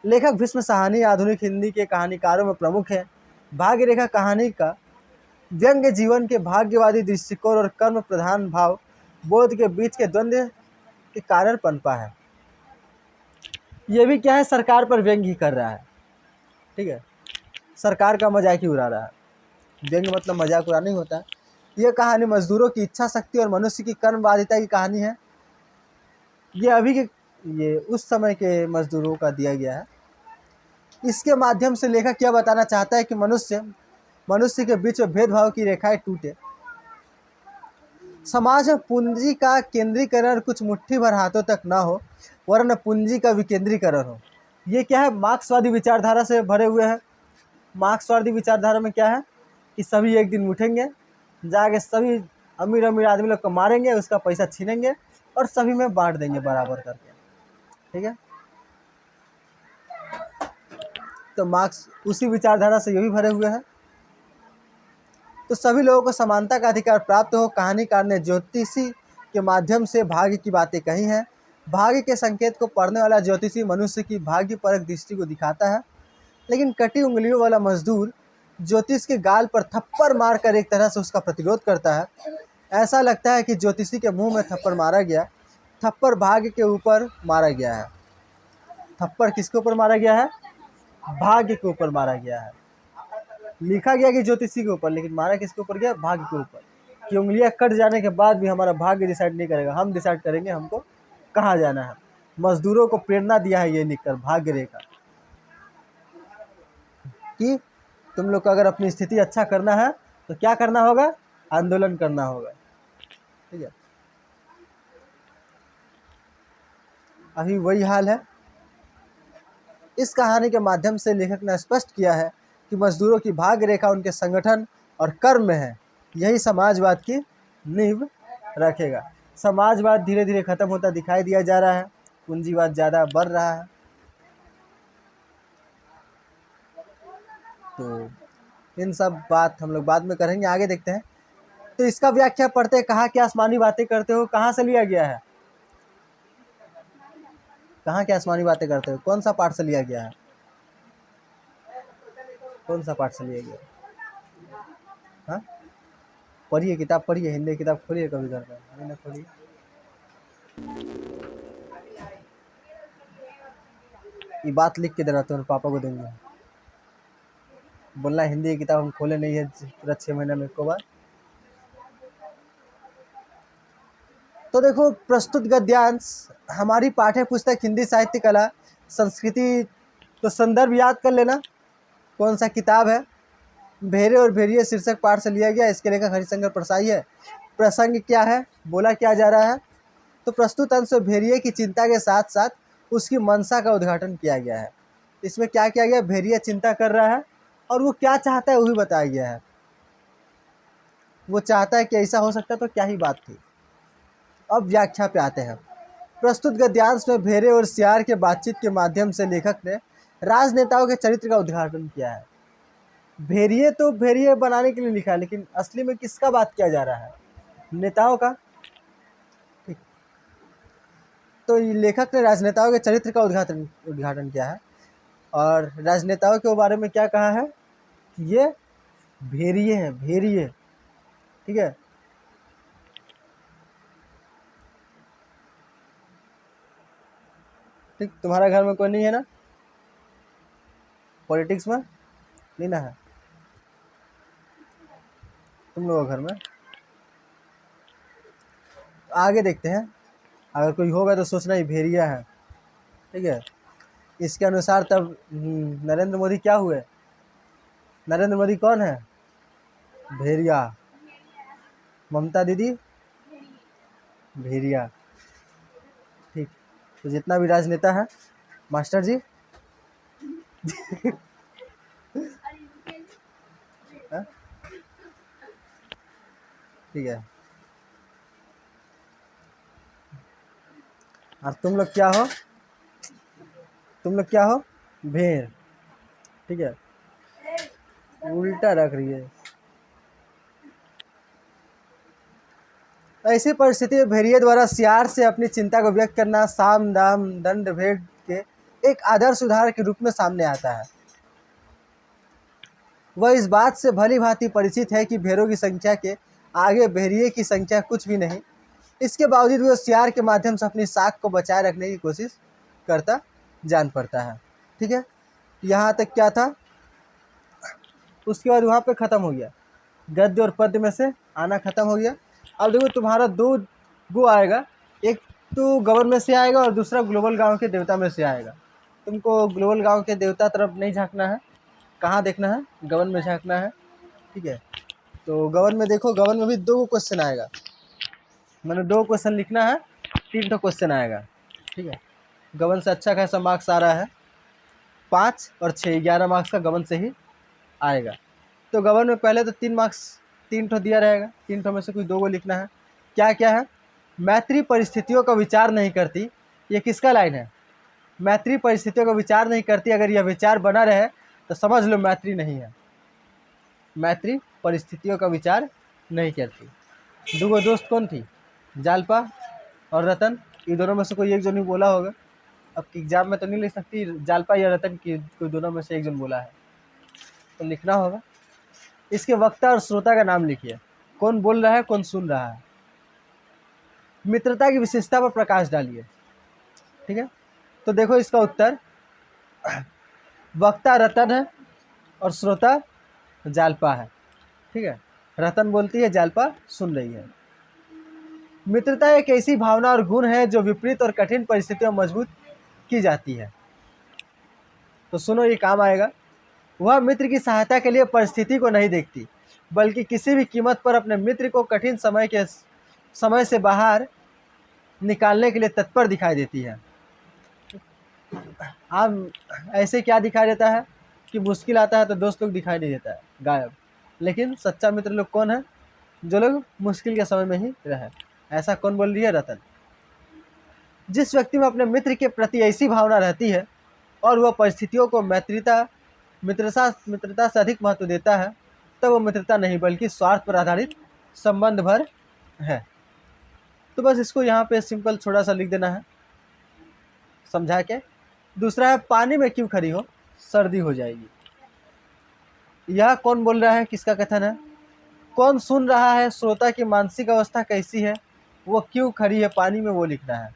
लेखक भीष्म साहनी आधुनिक हिंदी के कहानीकारों में प्रमुख है। भाग्य रेखा कहानी का व्यंग्य जीवन के भाग्यवादी दृष्टिकोण और कर्म प्रधान भाव बोध के बीच के द्वंद्व के कारण पनपा है। ये भी क्या है, सरकार पर व्यंग्य ही कर रहा है, ठीक है, सरकार का मजाक ही उड़ा रहा है। व्यंग्य मतलब मजाक उड़ाना नहीं होता है। ये कहानी मजदूरों की इच्छा शक्ति और मनुष्य की कर्मवादिता की कहानी है। ये उस समय के मजदूरों का दिया गया है। इसके माध्यम से लेखक क्या बताना चाहता है कि मनुष्य के बीच में भेदभाव की रेखाएं टूटे, समाज में पूंजी का केंद्रीकरण कुछ मुट्ठी भर हाथों तक ना हो, वरन पूंजी का विकेंद्रीकरण हो। ये क्या है, मार्क्सवादी विचारधारा से भरे हुए हैं। मार्क्सवादी विचारधारा में क्या है कि सभी एक दिन उठेंगे, जाके सभी अमीर अमीर आदमी लोग को मारेंगे, उसका पैसा छीनेंगे और सभी में बांट देंगे बराबर करके, ठीक है। तो मार्क्स उसी विचारधारा से ये भी भरे हुए हैं। तो सभी लोगों को समानता का अधिकार प्राप्त हो। कहानीकार ने ज्योतिषी के माध्यम से भाग्य की बातें कही हैं। भाग्य के संकेत को पढ़ने वाला ज्योतिषी मनुष्य की भाग्यपरक दृष्टि को दिखाता है, लेकिन कटी उंगलियों वाला मजदूर ज्योतिष के गाल पर थप्पड़ मारकर एक तरह से उसका प्रतिरोध करता है। ऐसा लगता है कि ज्योतिषी के मुंह में थप्पड़ मारा गया। थप्पड़ भाग्य के ऊपर मारा गया है। थप्पड़ किसके ऊपर मारा गया है, भाग्य के ऊपर मारा गया है। लिखा गया कि ज्योतिषी के ऊपर, लेकिन मारा किसके ऊपर गया, भाग्य के ऊपर। कि उंगलियां कट जाने के बाद भी हमारा भाग्य डिसाइड नहीं करेगा, हम डिसाइड करेंगे हमको कहाँ जाना है। मजदूरों को प्रेरणा दिया है ये लिखकर भाग्य रेखा, कि तुम लोग को अगर अपनी स्थिति अच्छा करना है तो क्या करना होगा, आंदोलन करना होगा, ठीक है। अभी वही हाल है। इस कहानी के माध्यम से लेखक ने स्पष्ट किया है कि मजदूरों की भाग्य रेखा उनके संगठन और कर्म में है। यही समाजवाद की नींव रखेगा। समाजवाद धीरे धीरे खत्म होता दिखाई दिया जा रहा है, पूंजीवाद ज़्यादा बढ़ रहा है। तो इन सब बात हम लोग बाद में करेंगे, आगे देखते हैं। तो इसका व्याख्या पढ़ते हैं। कहाँ क्या आसमानी बातें करते हो, कहाँ से लिया गया है, कहाँ क्या आसमानी बातें करते हो, कौन सा पाठ से लिया गया है, कौन सा पाठ से लिया गया है? हाँ, पढ़िए, किताब पढ़िए, हिंदी किताब खोलिए कभी घर पर, अभी ना खोलिए। ये बात लिख के देना तो पापा को देंगे, बोलना हिंदी की किताब हम खोले नहीं है पूरा 6 महीने में एक बार। तो देखो, प्रस्तुत गद्यांश हमारी पाठ्य पुस्तक हिंदी साहित्य कला संस्कृति। तो संदर्भ याद कर लेना, कौन सा किताब है। भेड़े और भेड़िए शीर्षक पाठ से लिया गया। इसके लेखक हरिशंकर परसाई है। प्रसंग क्या है, बोला क्या जा रहा है। तो प्रस्तुत अंश में भेड़िए की चिंता के साथ साथ उसकी मंशा का उद्घाटन किया गया है। इसमें क्या किया गया, भेड़िया चिंता कर रहा है और वो क्या चाहता है वही बताया गया है। वो चाहता है कि ऐसा हो सकता तो क्या ही बात थी। अब व्याख्या पे आते हैं। प्रस्तुत गद्यांश में भेड़े और सियार के बातचीत के माध्यम से लेखक ने राजनेताओं के चरित्र का उद्घाटन किया है। भेड़िए तो भेड़िए बनाने के लिए लिखा है, लेकिन असली में किसका बात किया जा रहा है, नेताओं का। ठीक, तो लेखक ने राजनेताओं के चरित्र का उद्घाटन किया है और राजनेताओं के बारे में क्या कहा है कि ये भेड़िए हैं, भेड़िए, ठीक है। ठीक, तुम्हारा घर में कोई नहीं है ना पॉलिटिक्स में, नहीं ना है तुम लोगों घर में। आगे देखते हैं, अगर कोई होगा तो सोचना ही भेड़िया है, ठीक है। इसके अनुसार तब नरेंद्र मोदी क्या हुए, नरेंद्र मोदी कौन है, भेड़िया। ममता दीदी भेड़िया। ठीक। तो जितना भी राजनेता है मास्टर जी हाँ? ठीक है। और तुम लोग क्या हो? तुम लोग क्या हो? भेड़। ठीक है, उल्टा रख रही है। ऐसी परिस्थिति में भेड़िए द्वारा सियार से अपनी चिंता को व्यक्त करना साम दाम दंड भेद के एक आदर्श उदाहरण के रूप में सामने आता है। वह इस बात से भली भांति परिचित है कि भेड़ों की संख्या के आगे भेड़िए की संख्या कुछ भी नहीं। इसके बावजूद वह सियार के माध्यम से अपनी साख को बचाए रखने की कोशिश करता जान पड़ता है। ठीक है, यहाँ तक क्या था। उसके बाद वहाँ पे ख़त्म हो गया, गद्य और पद्य में से आना ख़त्म हो गया। अब देखो तुम्हारा दो गो आएगा, एक तो गवन में से आएगा और दूसरा ग्लोबल गांव के देवता में से आएगा। तुमको ग्लोबल गांव के देवता तरफ नहीं झांकना है, कहाँ देखना है? गवन में झांकना है। ठीक है, तो गवन में देखो, गवन में भी 2 क्वेश्चन आएगा, मैंने 2 क्वेश्चन लिखना है, 3 तो क्वेश्चन आएगा। ठीक है, गवन से अच्छा खासा मार्क्स आ रहा है, 5 और 6 11 मार्क्स का गवन से ही आएगा। तो गवन में पहले तो 3 मार्क्स 3 ठो दिया रहेगा, 3 ठो में से कोई 2 को लिखना है। क्या क्या है? मैत्री परिस्थितियों का विचार नहीं करती। ये किसका लाइन है? मैत्री परिस्थितियों का विचार नहीं करती। अगर यह विचार बना रहे तो समझ लो मैत्री नहीं है। मैत्री परिस्थितियों का विचार नहीं करती। 2 दोस्त कौन थी? जालपा और रतन। ये दोनों में से कोई एक जन ही बोला होगा। अब एग्जाम में तो नहीं लिख सकती जालपा या रतन की, कोई दोनों में से एक जन बोला है तो लिखना होगा। इसके वक्ता और श्रोता का नाम लिखिए, कौन बोल रहा है, कौन सुन रहा है। मित्रता की विशेषता पर प्रकाश डालिए। ठीक है, तो देखो इसका उत्तर, वक्ता रतन है और श्रोता जालपा है। ठीक है, रतन बोलती है, जालपा सुन रही है। मित्रता एक ऐसी भावना और गुण है जो विपरीत और कठिन परिस्थितियों में मजबूत की जाती है। तो सुनो, ये काम आएगा। वह मित्र की सहायता के लिए परिस्थिति को नहीं देखती, बल्कि किसी भी कीमत पर अपने मित्र को कठिन समय से बाहर निकालने के लिए तत्पर दिखाई देती है। आम ऐसे क्या दिखाई देता है कि मुश्किल आता है तो दोस्त लोग दिखाई नहीं देता है, गायब। लेकिन सच्चा मित्र लोग कौन है? जो लोग मुश्किल के समय में ही रहे। ऐसा कौन बोल रही है? रतन। जिस व्यक्ति में अपने मित्र के प्रति ऐसी भावना रहती है और वह परिस्थितियों को मित्रता से अधिक महत्व देता है, तब वो मित्रता नहीं बल्कि स्वार्थ पर आधारित संबंध भर है। तो बस इसको यहाँ पे सिंपल थोड़ा सा लिख देना है समझा के। दूसरा है, पानी में क्यों खड़ी हो, सर्दी हो जाएगी। यह कौन बोल रहा है, किसका कथन है? कौन सुन रहा है, श्रोता की मानसिक अवस्था कैसी है, वो क्यों खड़ी है पानी में, वो लिखना है,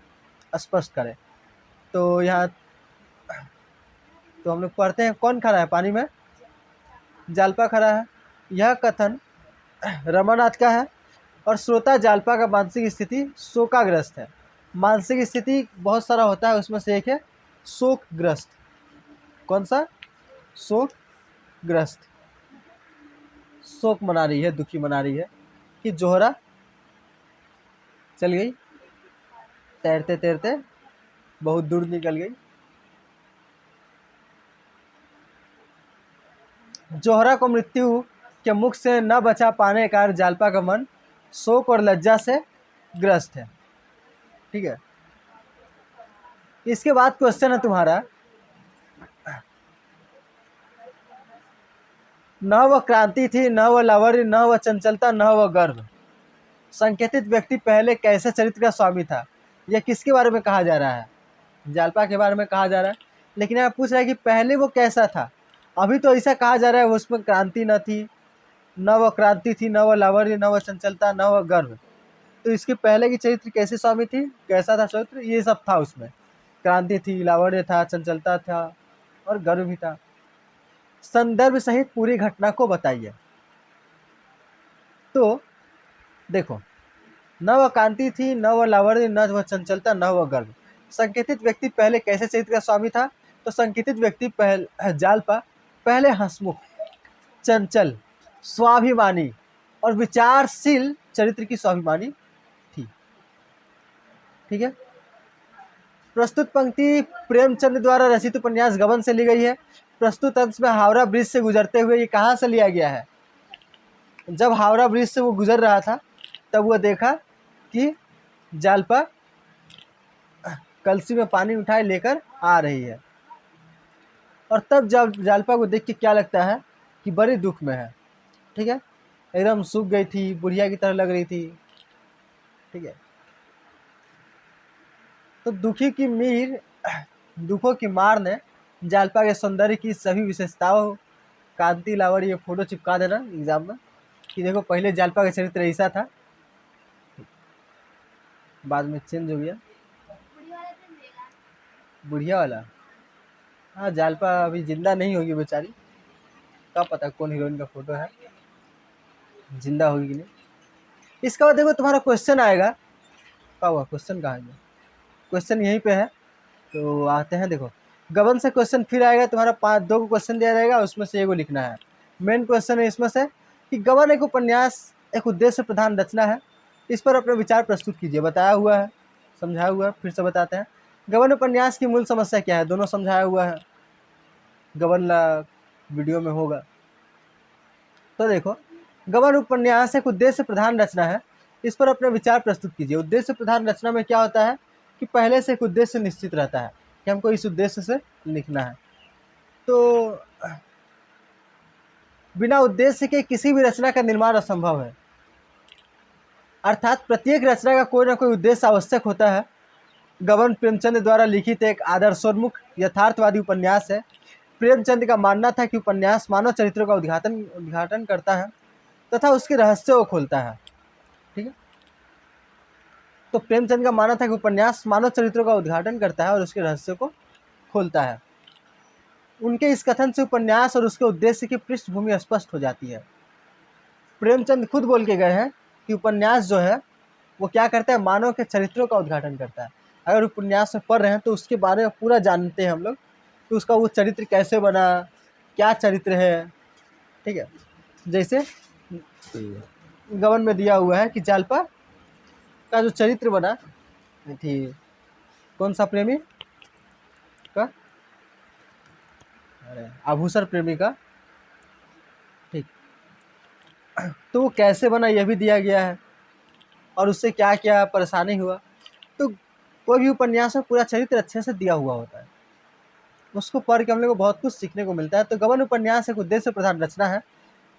स्पष्ट करें। तो यहाँ तो हम लोग पढ़ते हैं, कौन खड़ा है पानी में? जालपा खड़ा है। यह कथन रमानाथ का है और श्रोता जालपा का मानसिक स्थिति शोकाग्रस्त है। मानसिक स्थिति बहुत सारा होता है, उसमें से एक है शोकग्रस्त। कौन सा? शोकग्रस्त। शोक मना रही है, दुखी मना रही है कि जोहरा चल गई, तैरते तैरते बहुत दूर निकल गई। जोहरा को मृत्यु के मुख से न बचा पाने के कारण जालपा का मन शोक और लज्जा से ग्रस्त है। ठीक है, इसके बाद क्वेश्चन है तुम्हारा, न वह क्रांति थी, न वह लावण्य, न वह चंचलता, न वह गर्व। संकेतित व्यक्ति पहले कैसे चरित्र का स्वामी था? यह किसके बारे में कहा जा रहा है? जालपा के बारे में कहा जा रहा है। लेकिन यहाँ पूछ रहा है कि पहले वो कैसा था। अभी तो ऐसा कहा जा रहा है उसमें क्रांति न थी, न वह क्रांति थी, न वह लावण्य, न वह चंचलता, न वह गर्व। तो इसके पहले की चरित्र कैसे स्वामी थी, कैसा था चरित्र, ये सब था उसमें। क्रांति थी, लावण्य था, चंचलता था और गर्व भी था। संदर्भ सहित पूरी घटना को बताइए। तो देखो, न वह कांति थी, न वह लावण्य, न वह चंचलता, न वह गर्व। संकेतित व्यक्ति पहले कैसे चरित्र का स्वामी था? तो संकेतित व्यक्ति जालपा पहले हंसमुख, चंचल, स्वाभिमानी और विचारशील चरित्र की स्वाभिमानी थी। ठीक है। प्रस्तुत पंक्ति प्रेमचंद द्वारा रचित उपन्यास गबन से ली गई है। प्रस्तुत अंश में हावड़ा ब्रिज से गुजरते हुए ये कहाँ से लिया गया है? जब हावड़ा ब्रिज से वो गुजर रहा था तब वो देखा कि जालपा कलसी में पानी उठाए लेकर आ रही है, और तब जब जालपा को देख के क्या लगता है कि बड़े दुख में है। ठीक है, एकदम सूख गई थी, बुढ़िया की तरह लग रही थी। ठीक है, तो दुखों की मार ने जालपा के सौंदर्य की सभी विशेषताओं, कांति लावर, ये फोटो चिपका देना एग्जाम में कि देखो पहले जालपा का चरित्र ऐसा था, बाद में चेंज हो गया। बुढ़िया वाला, हाँ जालपा अभी जिंदा नहीं होगी बेचारी, क्या पता कौन हीरोइन का फोटो है, जिंदा होगी कि नहीं। इसके बाद देखो तुम्हारा क्वेश्चन आएगा, क्या हुआ क्वेश्चन कहाँ है? क्वेश्चन यहीं पे है, तो आते हैं। देखो गबन से क्वेश्चन फिर आएगा तुम्हारा, 2 क्वेश्चन दिया जाएगा, उसमें से 1 लिखना है। मेन क्वेश्चन है इसमें से कि गबन एक उपन्यास, एक उद्देश्य प्रधान रचना है, इस पर अपने विचार प्रस्तुत कीजिए। बताया हुआ है, समझाया हुआ है, फिर से बताते हैं। गबन उपन्यास की मूल समस्या क्या है, दोनों समझाया हुआ है, गबन वीडियो में होगा। तो देखो गबन उपन्यास एक उद्देश्य प्रधान रचना है, इस पर अपने विचार प्रस्तुत कीजिए। उद्देश्य प्रधान रचना में क्या होता है कि पहले से एक उद्देश्य निश्चित रहता है कि हमको इस उद्देश्य से लिखना है। तो बिना उद्देश्य के किसी भी रचना का निर्माण असंभव है, अर्थात प्रत्येक रचना का कोई ना कोई उद्देश्य आवश्यक होता है। गबन प्रेमचंद द्वारा लिखित एक आदर्शोन्मुख यथार्थवादी उपन्यास है। प्रेमचंद का मानना था कि उपन्यास मानव चरित्रों का उद्घाटन करता है तथा उसके रहस्यों को खोलता है। ठीक है, तो प्रेमचंद का मानना था कि उपन्यास मानव चरित्रों का उद्घाटन करता है और उसके रहस्यों को खोलता है। उनके इस कथन से उपन्यास और उसके उद्देश्य की पृष्ठभूमि स्पष्ट हो जाती है। प्रेमचंद खुद बोल के गए हैं कि उपन्यास जो है वो क्या करता है, मानव के चरित्रों का उद्घाटन करता है। अगर उपन्यास में पढ़ रहे हैं तो उसके बारे में पूरा जानते हैं हम लोग कि उसका वो चरित्र कैसे बना, क्या चरित्र है। ठीक है, जैसे गबन में दिया हुआ है कि जालपा का जो चरित्र बना थी, कौन सा प्रेमी का, अरे आभूषण प्रेमी का। ठीक, तो वो कैसे बना यह भी दिया गया है, और उससे क्या क्या परेशानी हुआ। तो कोई भी उपन्यास में पूरा चरित्र अच्छे से दिया हुआ होता है, उसको पढ़ के हम लोग को बहुत कुछ सीखने को मिलता है। तो गबन उपन्यास एक उद्देश्य प्रधान रचना है।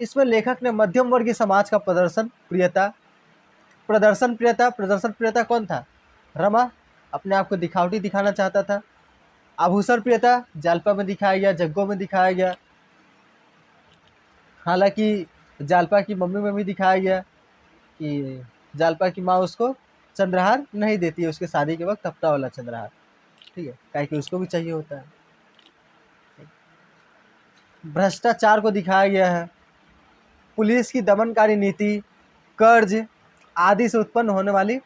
इसमें लेखक ने मध्यम वर्गीय समाज का प्रदर्शन प्रियता कौन था? रमा, अपने आप को दिखावटी दिखाना चाहता था। आभूषण प्रियता जालपा में दिखाया गया, जग्गो में दिखाया गया। हालांकि जालपा की मम्मी में भी दिखाया गया कि जालपा की माँ उसको चंद्रहार नहीं देती है उसके शादी के वक्त, हफ्ता वाला चंद्रहार। ठीक है, काहे कि उसको भी चाहिए होता है। भ्रष्टाचार को दिखाया गया है, पुलिस की दमनकारी नीति, कर्ज आदि से उत्पन्न होने वाली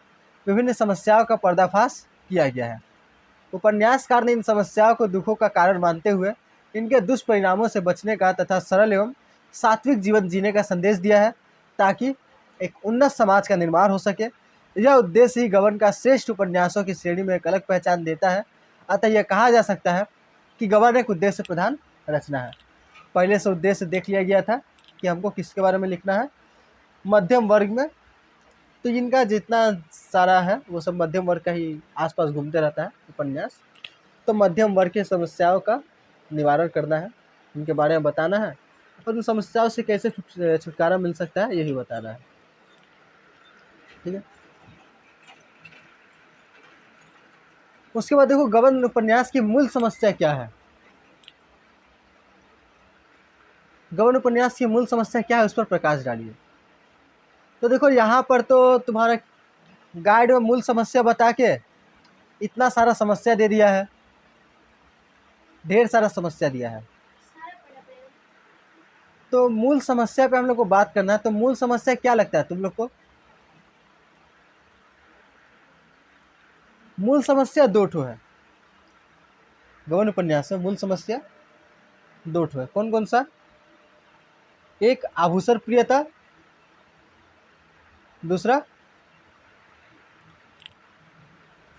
विभिन्न समस्याओं का पर्दाफाश किया गया है। उपन्यासकार ने इन समस्याओं को दुखों का कारण मानते हुए इनके दुष्परिणामों से बचने का तथा सरल एवं सात्विक जीवन जीने का संदेश दिया है, ताकि एक उन्नत समाज का निर्माण हो सके। यह उद्देश्य ही गबन का श्रेष्ठ उपन्यासों की श्रेणी में एक अलग पहचान देता है। अतः यह कहा जा सकता है कि गबन एक उद्देश्य प्रधान रचना है। पहले से उद्देश्य देख लिया गया था कि हमको किसके बारे में लिखना है, मध्यम वर्ग में। तो इनका जितना सारा है वो सब मध्यम वर्ग का ही आसपास घूमते रहता है उपन्यास। तो मध्यम वर्ग की समस्याओं का निवारण करना है, उनके बारे में बताना है, और उन समस्याओं से कैसे छुटकारा मिल सकता है यही बताना है। ठीक है, उसके बाद देखो गबन उपन्यास की मूल समस्या क्या है। गबन उपन्यास की मूल समस्या क्या है, उस पर प्रकाश डालिए। तो देखो यहाँ पर तो तुम्हारा गाइड में मूल समस्या बता के इतना सारा समस्या दे दिया है, ढेर सारा समस्या दिया है। तो मूल समस्या पे हम लोग को बात करना है। तो मूल समस्या क्या लगता है तुम लोग को? मूल समस्या 2 ठो है गबन उपन्यास में, मूल समस्या 2 ठो है। कौन कौन सा? एक आभूषण प्रियता, दूसरा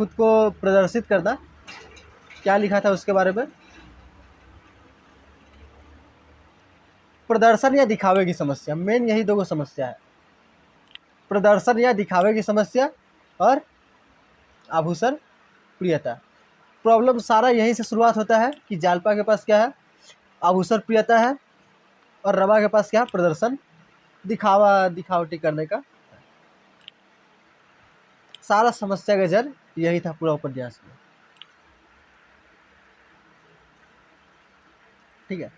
खुद को प्रदर्शित करना। क्या लिखा था उसके बारे में? प्रदर्शन या दिखावे की समस्या, मेन यही दो समस्या है, प्रदर्शन या दिखावे की समस्या और आभूषण प्रियता। प्रॉब्लम सारा यहीं से शुरुआत होता है कि जालपा के पास क्या है, आभूषण प्रियता है, और रमा के पास क्या है, प्रदर्शन दिखावटी करने का। सारा समस्या का जड़ यही था पूरा उपन्यास में। ठीक है,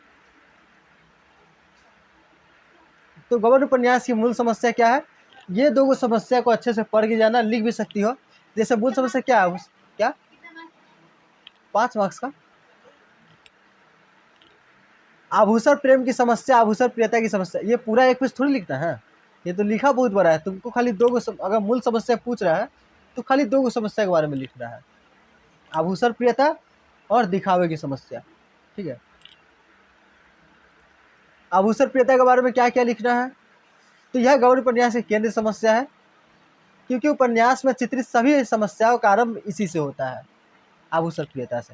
तो गबन उपन्यास की मूल समस्या क्या है? ये दो समस्या को अच्छे से पढ़ के जाना, लिख भी सकती हो। जैसे मूल समस्या क्या है, क्या 5 मार्क्स का? आभूषण प्रेम की समस्या, आभूषण प्रियता की समस्या, ये पूरा एक पेज थोड़ी लिखना है, ये तो लिखा बहुत बड़ा है। तुमको खाली अगर मूल समस्या पूछ रहा है तो खाली 2 समस्या के बारे में लिखना है, आभूषण प्रियता और दिखावे की समस्या। ठीक है, आभूषण प्रियता के बारे में क्या क्या लिखना है? तो यह गबन उपन्यास की केंद्रीय समस्या है, क्योंकि उपन्यास में चित्रित सभी समस्याओं का आरंभ इसी से होता है, आभूषण प्रियता से।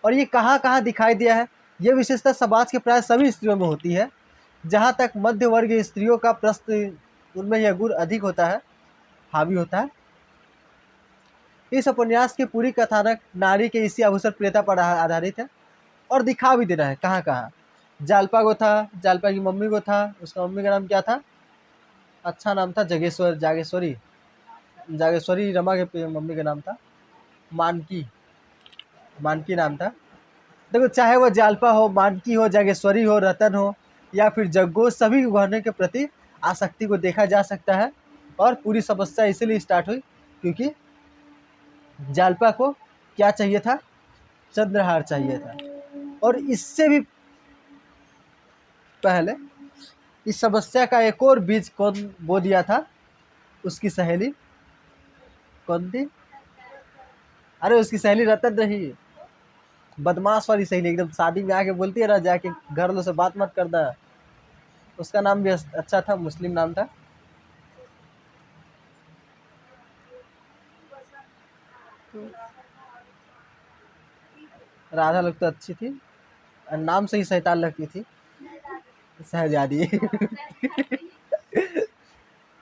और ये कहाँ कहाँ दिखाई दिया है? ये विशेषता समाज के प्राय सभी स्त्रियों में होती है। जहाँ तक मध्य वर्गीय स्त्रियों का प्रश्न, उनमें यह गुण अधिक होता है, हावी होता है। इस उपन्यास की पूरी कथानक नारी के इसी आभूषण प्रियता पर आधारित है, और दिखा भी दे रहा है कहाँ कहाँ। जालपा को था, जालपा की मम्मी को था, उसका मम्मी का नाम क्या था, अच्छा नाम था जागेश्वरी, रमा के मम्मी का नाम था मानकी नाम था। देखो, चाहे वो जालपा हो, मानकी हो, जागेश्वरी हो, रतन हो, या फिर जग्गो, सभी गहने के प्रति आसक्ति को देखा जा सकता है। और पूरी समस्या इसीलिए स्टार्ट हुई क्योंकि जालपा को क्या चाहिए था, चंद्रहार चाहिए था। और इससे भी पहले इस समस्या का एक और बीज कौन बो दिया था, उसकी सहेली कौन थी? अरे उसकी सहेली रतन रही, बदमाश वाली सहेली, एकदम शादी में आके बोलती है ना, जाके घर वालों से बात मत करना। उसका नाम भी अच्छा था, मुस्लिम नाम था। राधा लोग तो अच्छी थी, नाम से ही शैतान लगती थी, शहजादी।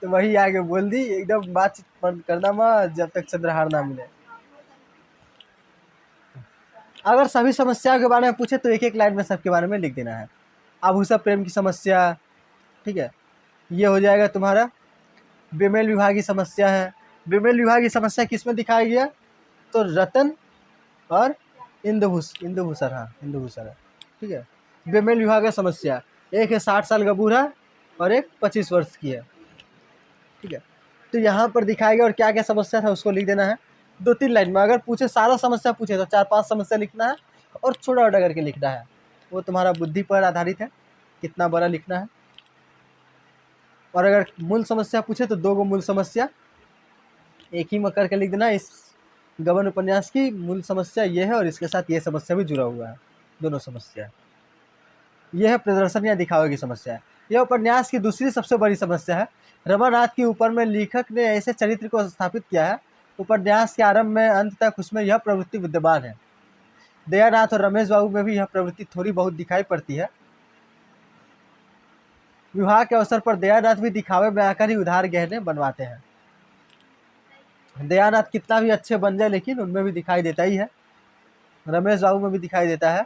तो वही आगे बोल दी, एकदम बातचीत बंद करना मत जब तक चंद्रहार ना मिले। अगर सभी समस्याओं के बारे में पूछे तो एक एक लाइन में सबके बारे में लिख देना है। आभूषण प्रेम की समस्या, ठीक है, ये हो जाएगा तुम्हारा। बेमेल विवाह की समस्या है। बेमेल विवाह की समस्या किस में दिखाया गया? तो रतन और इंदुभूषण, हाँ इंदुभूषण है। ठीक है, बेमेल विवाह की समस्या, एक है 60 साल का बूढ़ा और एक 25 वर्ष की है। ठीक है, तो यहाँ पर दिखाया गया और क्या क्या समस्या था उसको लिख देना है 2-3 लाइन में। अगर पूछे सारा समस्या पूछे तो 4-5 समस्या लिखना है और छोटा छोटा करके लिखना है। वो तुम्हारा बुद्धि पर आधारित है कितना बड़ा लिखना है। और अगर मूल समस्या पूछे तो 2 मूल समस्या एक ही में करके लिख देना। इस गबन उपन्यास की मूल समस्या ये है और इसके साथ ये समस्या भी जुड़ा हुआ है, दोनों समस्या। यह है प्रदर्शन या दिखावे की समस्या। यह उपन्यास की दूसरी सबसे बड़ी समस्या है। रमानाथ के ऊपर में लेखक ने ऐसे चरित्र को स्थापित किया है, उपन्यास के आरंभ में अंत तक उसमें यह प्रवृत्ति विद्यमान है। दयानाथ और रमेश बाबू में भी यह प्रवृत्ति थोड़ी बहुत दिखाई पड़ती है। विवाह के अवसर पर दयानाथ भी दिखावे में आकर ही उधार गहने बनवाते हैं। दयानाथ कितना भी अच्छे बन जाए लेकिन उनमें भी दिखाई देता ही है, रमेश बाबू में भी दिखाई देता है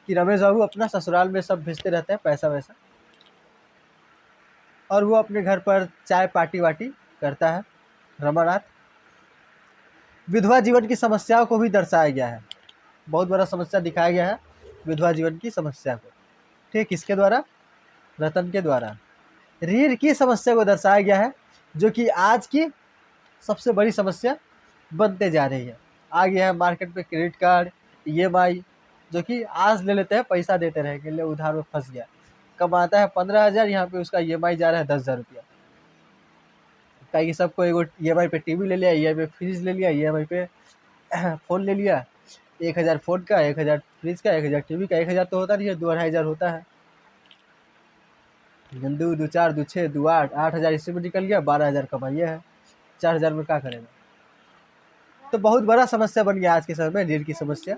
कि रमेश बाबू अपना ससुराल में सब भेजते रहते हैं पैसा वैसा, और वो अपने घर पर चाय पार्टी वाटी करता है रमानाथ। विधवा जीवन की समस्याओं को भी दर्शाया गया है, बहुत बड़ा समस्या दिखाया गया है विधवा जीवन की समस्या को। ठीक, किसके द्वारा? रतन के द्वारा। ऋण की समस्या को दर्शाया गया है जो कि आज की सबसे बड़ी समस्या बनते जा रही है। आ गया है मार्केट में क्रेडिट कार्ड, EMI, जो कि आज ले लेते हैं पैसा देते रहेंगे, ले उधार में फंस गया, कमाता है 15,000, यहाँ पे उसका EMI जा रहा है 10,000 रुपया। कहीं सबको एगो EMI पे टीवी ले लिया, EMI पे फ्रिज ले लिया, EMI पे फ़ोन ले लिया, 1,000 फ़ोन का, 1,000 फ्रिज का, 1,000 टीवी का, 1,000 तो होता नहीं है, 2-2,500 होता है। 2 2 4 2 6 2 8 8,000 इससे में निकल गया, 12,000 कमाइए है, 4,000 में क्या करेगा? तो बहुत बड़ा समस्या बन गया आज के समय में नीट की समस्या।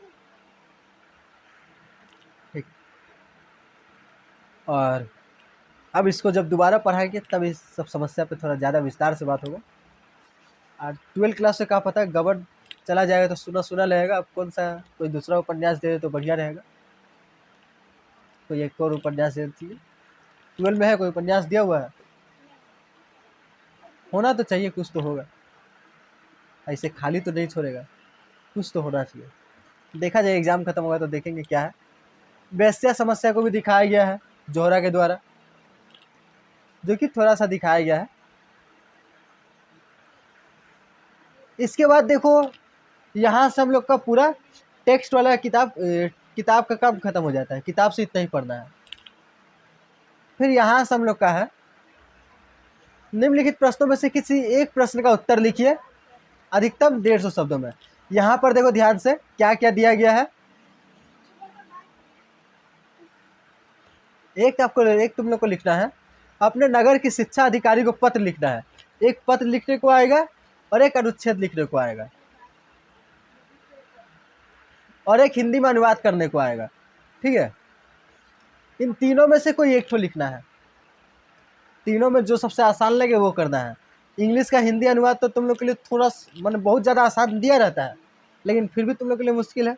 ठीक, और अब इसको जब दोबारा पढ़ाएंगे तब इस सब समस्या पे थोड़ा ज़्यादा विस्तार से बात होगा। और 12th क्लास से क्या पता है गवर्न चला जाएगा तो सुना सुना रहेगा। अब कौन सा कोई दूसरा उपन्यास दे दे तो बढ़िया रहेगा, कोई एक और उपन्यास दे देती है। 12 में है कोई उपन्यास दिया हुआ है? होना तो चाहिए, कुछ तो होगा, ऐसे खाली तो नहीं छोड़ेगा, कुछ तो होना चाहिए। देखा जाए, एग्जाम खत्म होगा तो देखेंगे क्या है। वैश्या समस्या को भी दिखाया गया है जोहरा के द्वारा, जो कि थोड़ा सा दिखाया गया है। इसके बाद देखो यहाँ से हम लोग का पूरा टेक्स्ट वाला किताब का काम खत्म हो जाता है, किताब से इतना ही पढ़ना है। फिर यहाँ से हम लोग का है निम्नलिखित प्रश्नों में से किसी एक प्रश्न का उत्तर लिखिए अधिकतम 150 शब्दों में। यहाँ पर देखो ध्यान से क्या क्या दिया गया है। एक तुम लोग को लिखना है, अपने नगर की शिक्षा अधिकारी को पत्र लिखना है। एक पत्र लिखने को आएगा और एक अनुच्छेद लिखने को आएगा और एक हिंदी में अनुवाद करने को आएगा। ठीक है, इन तीनों में से कोई एक ठो लिखना है। तीनों में जो सबसे आसान लगे वो करना है। इंग्लिश का हिंदी अनुवाद तो तुम लोग के लिए थोड़ा मतलब बहुत ज़्यादा आसान दिया रहता है, लेकिन फिर भी तुम लोग के लिए मुश्किल है।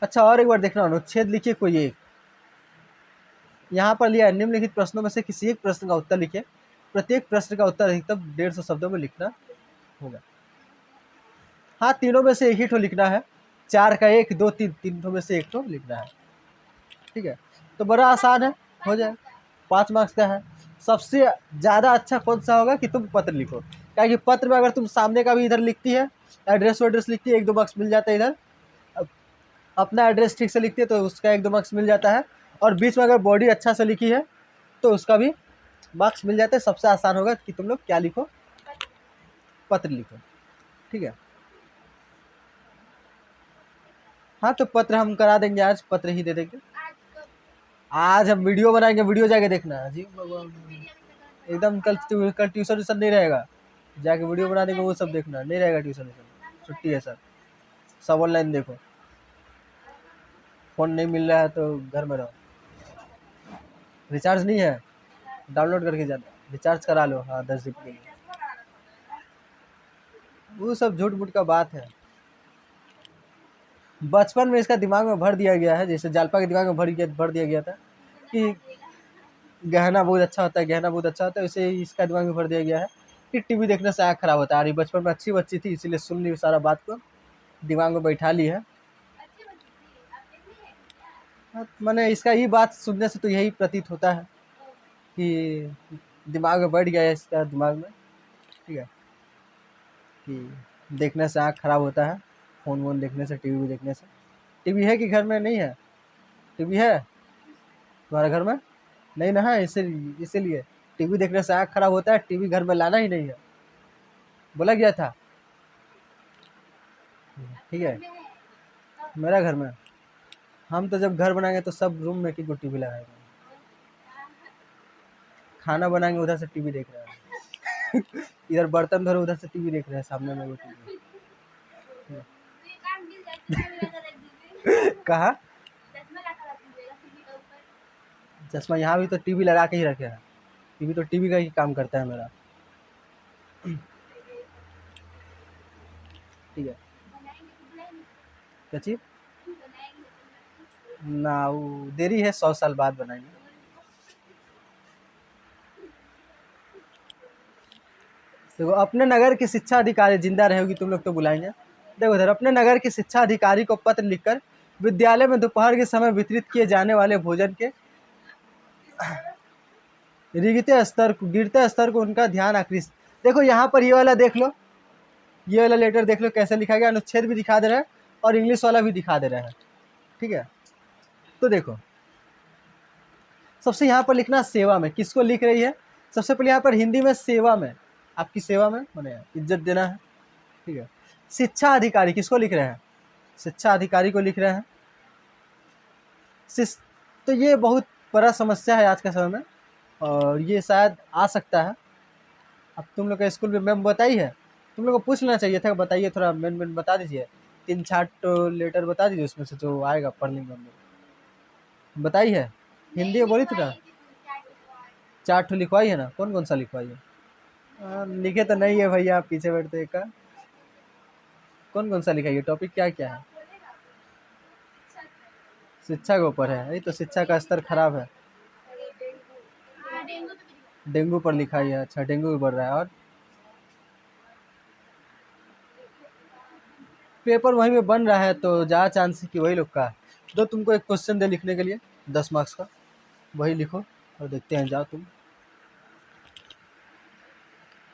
अच्छा, और एक बार देखना, अनुच्छेद लिखिए कोई एक। यहाँ पर लिया निम्नलिखित प्रश्नों में से किसी एक प्रश्न का उत्तर लिखिए। प्रत्येक प्रश्न का उत्तर अधिकतम 150 शब्दों में लिखना होगा। हाँ, तीनों में से एक ही ठो लिखना है। 4 का 1, 2, 3, तीनों में से एक ठो लिखना है। ठीक है, तो बड़ा आसान है, हो जाए। 5 मार्क्स का है। सबसे ज़्यादा अच्छा कौन सा होगा कि तुम पत्र लिखो, क्या कि पत्र में अगर तुम सामने का भी इधर लिखती है, एड्रेस वेड्रेस लिखती है, 1-2 मार्क्स मिल जाता है। इधर अपना एड्रेस ठीक से लिखती है तो उसका 1-2 मार्क्स मिल जाता है। और बीच में अगर बॉडी अच्छा से लिखी है तो उसका भी मार्क्स मिल जाते हैं। सबसे आसान होगा कि तुम लोग क्या लिखो, पत्र लिखो। ठीक है, हाँ तो पत्र हम करा देंगे, आज पत्र ही दे देंगे। आज हम वीडियो बनाएंगे, वीडियो जाके देखना जी एकदम। कल ट्यूशन व्यूशन नहीं रहेगा, जाके वीडियो बना देंगे, वो सब देखना नहीं रहेगा। ट्यूशन व्यूशन छुट्टी है सर, सब ऑनलाइन देखो। फ़ोन नहीं मिल रहा है तो घर में रहो। रिचार्ज नहीं है, डाउनलोड करके जाना, रिचार्ज करा लो। हाँ 10 GB के लिए, वो सब झूठ मूठ का बात है। बचपन में इसका दिमाग में भर दिया गया है, जैसे जालपा के दिमाग में भर दिया गया था कि गहना बहुत अच्छा होता है, गहना बहुत अच्छा होता है, वैसे इसका दिमाग में भर दिया गया है कि टीवी देखने से आँख खराब होता है। और बचपन में अच्छी बच्ची थी इसीलिए सुन ली सारा बात को, दिमाग में बैठा ली है। मैंने इसका ही बात सुनने से तो यही प्रतीत होता है कि दिमाग में बैठ गया है इसका दिमाग में। ठीक है, कि देखने से आँख खराब होता है, फ़ोन वोन देखने से, टीवी देखने से। टीवी है कि घर में नहीं है? टीवी है तुम्हारे घर में? नहीं ना है, इसीलिए टीवी देखने से आँख खराब होता है। टीवी घर में लाना ही नहीं है, बोला गया था। ठीक है, मेरा घर में हम तो जब घर बनाएंगे तो सब रूम में की टीवी लगाएंगे। खाना बनाएंगे उधर से टीवी देख रहे हैं इधर बर्तन धरो उधर से टीवी देख रहे हैं, सामने में वो टीवी। कहा चश्मा? यहाँ भी तो टीवी लगा के ही रखे हैं। टीवी तो टीवी का ही काम करता है मेरा। ठीक है, क्या चीज ना, वो देरी है, 100 साल बाद बनाएंगे। देखो, अपने नगर की शिक्षा अधिकारी, जिंदा रहेगी तुम लोग तो बुलाएंगे। देखो इधर, अपने नगर की शिक्षा अधिकारी को पत्र लिखकर विद्यालय में दोपहर के समय वितरित किए जाने वाले भोजन के गिरते स्तर को उनका ध्यान आकृष्ट। देखो यहाँ पर ये वाला देख लो, ये वाला लेटर देख लो कैसे लिखा गया। अनुच्छेद भी दिखा दे रहा है और इंग्लिश वाला भी दिखा दे रहा है। ठीक है, तो देखो सबसे यहाँ पर लिखना सेवा में, किसको लिख रही है? सबसे पहले यहाँ पर हिंदी में सेवा में, आपकी सेवा में माने इज्जत देना है। ठीक है, शिक्षा अधिकारी किसको लिख रहे हैं? शिक्षा अधिकारी को लिख रहे हैं। तो ये बहुत बड़ा समस्या है आज के समय में, और ये शायद आ सकता है। अब तुम लोग का स्कूल में मैम बताई है, तुम लोग को पूछ लेना चाहिए था, बताइए थोड़ा मैन बता दीजिए, 3-4 लेटर बता दीजिए उसमें से जो आएगा पढ़ लेंगे हम लोग। बताई है, हिंदी में बोली थी ना, 4 ठो लिखवाई है ना, कौन कौन सा लिखवाई है? लिखे तो नहीं है भैया, आप पीछे बैठते का, कौन कौन सा लिखाइए, टॉपिक क्या क्या है? शिक्षा के ऊपर है, यही तो शिक्षा का स्तर खराब है। डेंगू पर लिखाई है, अच्छा डेंगू भी बढ़ रहा है। और पेपर वहीं में बन रहा है तो ज़्यादा चांस है कि वही लोग का। दो तुमको एक क्वेश्चन दे लिखने के लिए 10 मार्क्स का, वही लिखो और देखते हैं, जाओ तुम।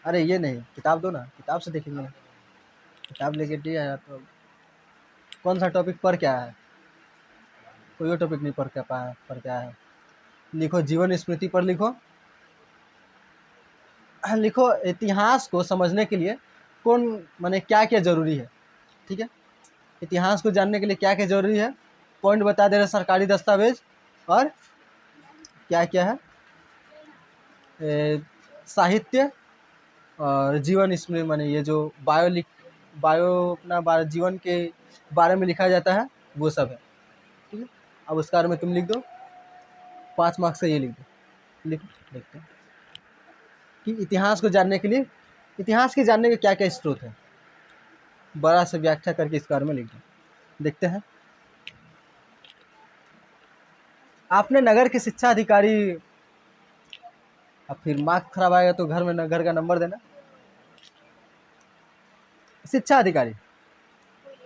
अरे ये नहीं, किताब दो ना, किताब से देखेंगे ना, किताब लेके दिया है तो कौन सा टॉपिक पढ़ क्या है? कोई और टॉपिक नहीं पढ़ क्या है। लिखो जीवन स्मृति पर लिखो। लिखो इतिहास को समझने के लिए कौन माने क्या क्या जरूरी है, ठीक है? इतिहास को जानने के लिए क्या क्या जरूरी है, पॉइंट बता दे रहे सरकारी दस्तावेज, और क्या क्या है, साहित्य, और जीवन स्मृति माने ये जो बायो अपना जीवन के बारे में लिखा जाता है वो सब है, ठीक है? अब उसके बारे में तुम लिख दो, 5 मार्क्स का ये लिख दो। लिखो, देखते हैं कि इतिहास को जानने के लिए, इतिहास के जानने के क्या क्या स्रोत है, बड़ा से व्याख्या करके इसके बारे में लिख दो। देखते हैं। आपने नगर के शिक्षा अधिकारी, अब फिर मार्क्स खराब आएगा तो घर में घर का नंबर देना। शिक्षा अधिकारी,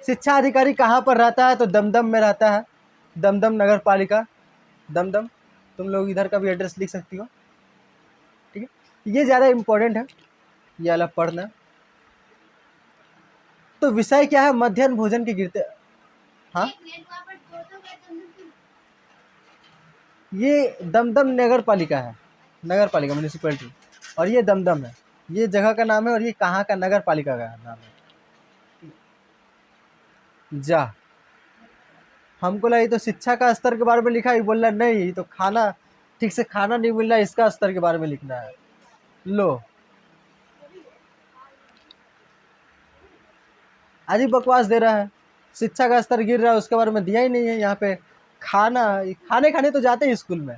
शिक्षा अधिकारी कहाँ पर रहता है? तो दमदम में रहता है, दमदम नगर पालिका, दमदम। तुम लोग इधर का भी एड्रेस लिख सकती हो, ठीक है? ये ज़्यादा इम्पोर्टेंट है, ये वाला पढ़ना। तो विषय क्या है? मध्याह्न भोजन के गिरते, हाँ ये दमदम नगर पालिका है, नगर पालिका म्यूनिसिपैलिटी, और ये दमदम है, ये जगह का नाम है, और ये कहाँ का नगर पालिका का नाम है। जा, हमको लगा ये तो शिक्षा का स्तर के बारे में लिखा है, बोल रहा नहीं, तो खाना ठीक से खाना नहीं मिल रहा है, इसका स्तर के बारे में लिखना है। लो, अजीब बकवास दे रहा है, शिक्षा का स्तर गिर रहा है उसके बारे में दिया ही नहीं है यहाँ पे। खाने तो जाते हैं स्कूल में,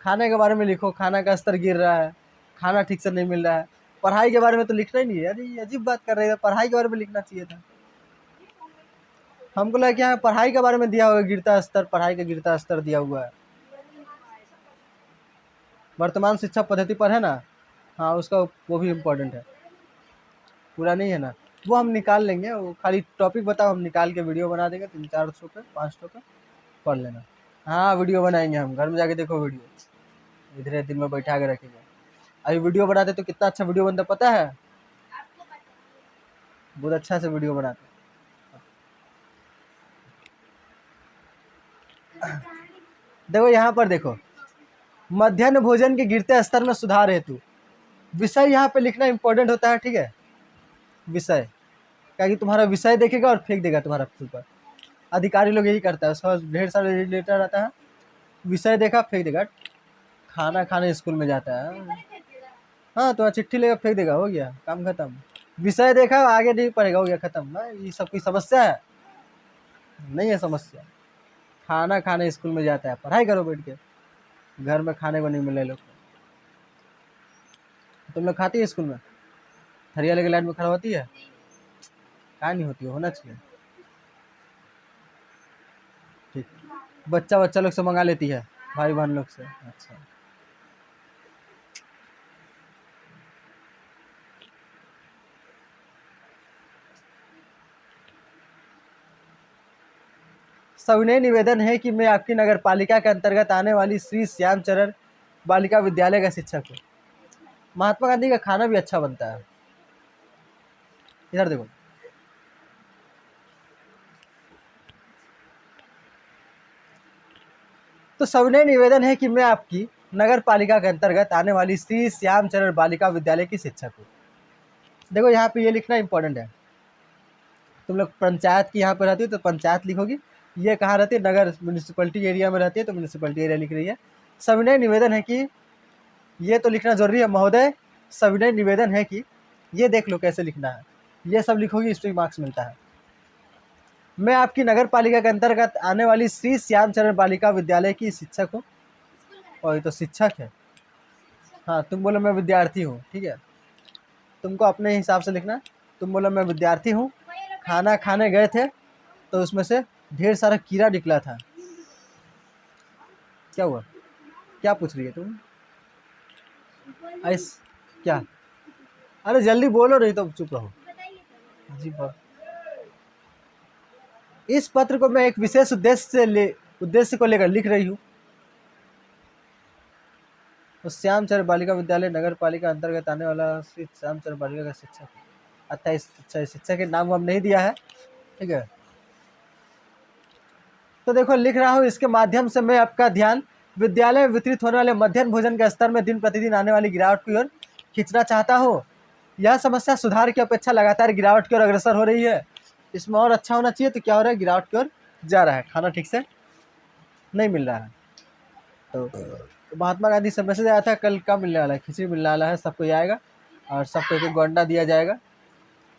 खाने के बारे में लिखो, खाना का स्तर गिर रहा है, खाना ठीक से नहीं मिल रहा है। पढ़ाई के बारे में तो लिखना ही नहीं है। अरे ये अजीब बात कर रहे हैं, पढ़ाई के बारे में लिखना चाहिए था। हमको लगा क्या है, पढ़ाई के बारे में दिया हुआ है, गिरता स्तर, पढ़ाई का गिरता स्तर दिया हुआ है। वर्तमान शिक्षा पद्धति पर है ना, हाँ उसका वो भी इम्पोर्टेंट है, पूरा नहीं है ना, वो हम निकाल लेंगे, वो खाली टॉपिक बताओ, हम निकाल के वीडियो बना देंगे 3-400 पे 500 पे, पढ़ लेना। हाँ वीडियो बनाएंगे हम, घर में जाके देखो वीडियो, इधर दिन में बैठा के रखेंगे। अभी वीडियो बनाते तो कितना अच्छा वीडियो बनता पता है, बहुत अच्छा से वीडियो बनाते। देखो यहाँ पर देखो, मध्याह्न भोजन के गिरते स्तर में सुधार हेतु विषय यहाँ पे लिखना इंपॉर्टेंट होता है, ठीक है? विषय, क्या कि तुम्हारा विषय देखेगा और फेंक देगा तुम्हारा ऊपर। अधिकारी लोग यही करता है, उसका ढेर सारे रिलेटर आता है, विषय देखा फेंक देगा। खाना खाने स्कूल में जाता है, हाँ तो चिट्ठी लेकर फेंक देगा, हो गया काम खत्म। विषय देखा आगे नहीं पढ़ेगा, हो गया खत्म। ये सब कोई समस्या है? नहीं है समस्या। खाना खाने स्कूल में जाता है, पढ़ाई करो बैठ के, घर में खाने को नहीं मिले लोग। तुम लोग खाती है स्कूल में? थरिया लेके लाइन में खड़ा होती है? क्या नहीं होती है, होना चाहिए। ठीक, बच्चा लोग से मंगा लेती है, भाई बहन लोग से? अच्छा, सविनय निवेदन है कि मैं आपकी नगर पालिका के अंतर्गत आने वाली श्री श्यामचरण बालिका विद्यालय का शिक्षक हूँ। महात्मा गांधी का खाना भी अच्छा बनता है, इधर देखो। तो सविनय निवेदन है कि मैं आपकी नगर पालिका के अंतर्गत आने वाली श्री श्यामचरण बालिका विद्यालय की शिक्षक हूँ। देखो यहाँ पे ये लिखना इंपॉर्टेंट है। तुम लोग पंचायत की यहाँ पर रहती हो तो पंचायत लिखोगी, ये कहाँ रहती है? नगर म्यूनिसिपैलिटी एरिया में रहती है, तो म्यूनिसिपैलिटी एरिया लिख रही है। सविनय निवेदन है कि, ये तो लिखना जरूरी है महोदय, सविनय निवेदन है कि, ये देख लो कैसे लिखना है, ये सब लिखोगी इसमें मार्क्स मिलता है। मैं आपकी नगर पालिका के अंतर्गत आने वाली श्री श्यामचरण बालिका विद्यालय की शिक्षक हूँ। और ये तो शिक्षक है। हाँ, तुम बोलो मैं विद्यार्थी हूँ, ठीक है, तुमको अपने हिसाब से लिखना। तुम बोलो मैं विद्यार्थी हूँ, खाना खाने गए थे तो उसमें से ढेर सारा कीड़ा निकला था। क्या हुआ? क्या पूछ रही है तुम? ऐस क्या? अरे जल्दी बोलो, नहीं तो चुप रहो। जी बोल। इस पत्र को मैं एक विशेष उद्देश्य को लेकर लिख रही हूँ। तो श्यामचरण बालिका विद्यालय नगर पालिका अंतर्गत आने वाला श्री श्यामचरण बालिका का शिक्षक। अच्छा, इस शिक्षक के नाम हम नहीं दिया है, ठीक है। तो देखो लिख रहा हूँ, इसके माध्यम से मैं आपका ध्यान विद्यालय में वितरित होने वाले मध्याह्न भोजन के स्तर में दिन प्रतिदिन आने वाली गिरावट की ओर खींचना चाहता हूँ। यह समस्या सुधार की अपेक्षा लगातार गिरावट की ओर अग्रसर हो रही है। इसमें और अच्छा होना चाहिए, तो क्या हो रहा है? गिरावट की ओर जा रहा है, खाना ठीक से नहीं मिल रहा है। तो महात्मा गांधी से मैसेज आया था, कल क्या मिलने वाला है? खिचड़ी मिलने वाला है, सबको आएगा और सबको एक अंडा दिया जाएगा।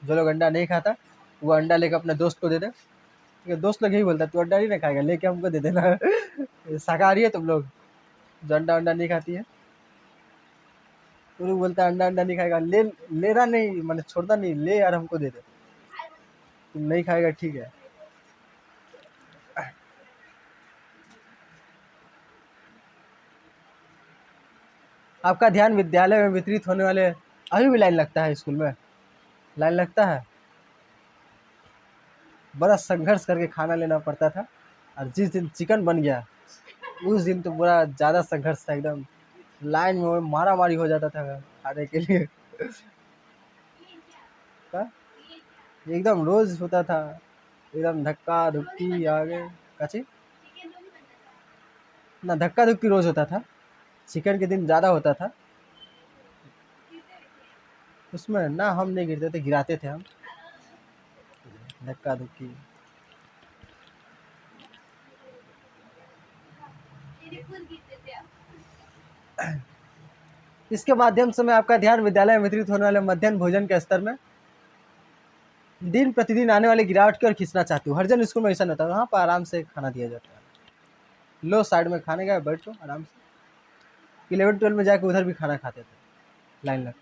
जो लोग अंडा नहीं खाता वो अंडा लेकर अपने दोस्त को दे दे। दोस्त लोग यही बोलता है, तू अंडा नहीं खाएगा, लेके हमको दे देना। शाकाहारी है तुम लोग जो अंडा नहीं खाती है। तू लोग बोलता है अंडा नहीं खाएगा, लेना नहीं, मैंने छोड़ना नहीं, ले यार हमको दे दे। तुम नहीं खाएगा, ठीक है। आपका ध्यान विद्यालय में वितरित होने वाले, अभी भी लाइन लगता है स्कूल में, लाइन लगता है। बड़ा संघर्ष करके खाना लेना पड़ता था, और जिस दिन चिकन बन गया उस दिन तो बड़ा ज़्यादा संघर्ष था, एकदम लाइन में मारा मारी हो जाता था खाने के लिए। एकदम रोज होता था, एकदम धक्का धुक्की आगे कची ना, धक्का धुक्की रोज होता था। चिकन के दिन ज़्यादा होता था। उसमें ना हम नहीं गिरते थे, गिराते थे हम, धक्का धुक्की। इसके माध्यम से मैं आपका ध्यान विद्यालय में वितरित होने वाले मध्याह्न भोजन के स्तर में दिन प्रतिदिन आने वाली गिरावट की ओर खींचना चाहती हूँ। हरिजन स्कूल में ऐसा नहीं होता, वहाँ पर आराम से खाना दिया जाता है। लो साइड में खाने गए, बैठ लो आराम से। 11-12 में जाके उधर भी खाना खाते थे लाइन लग।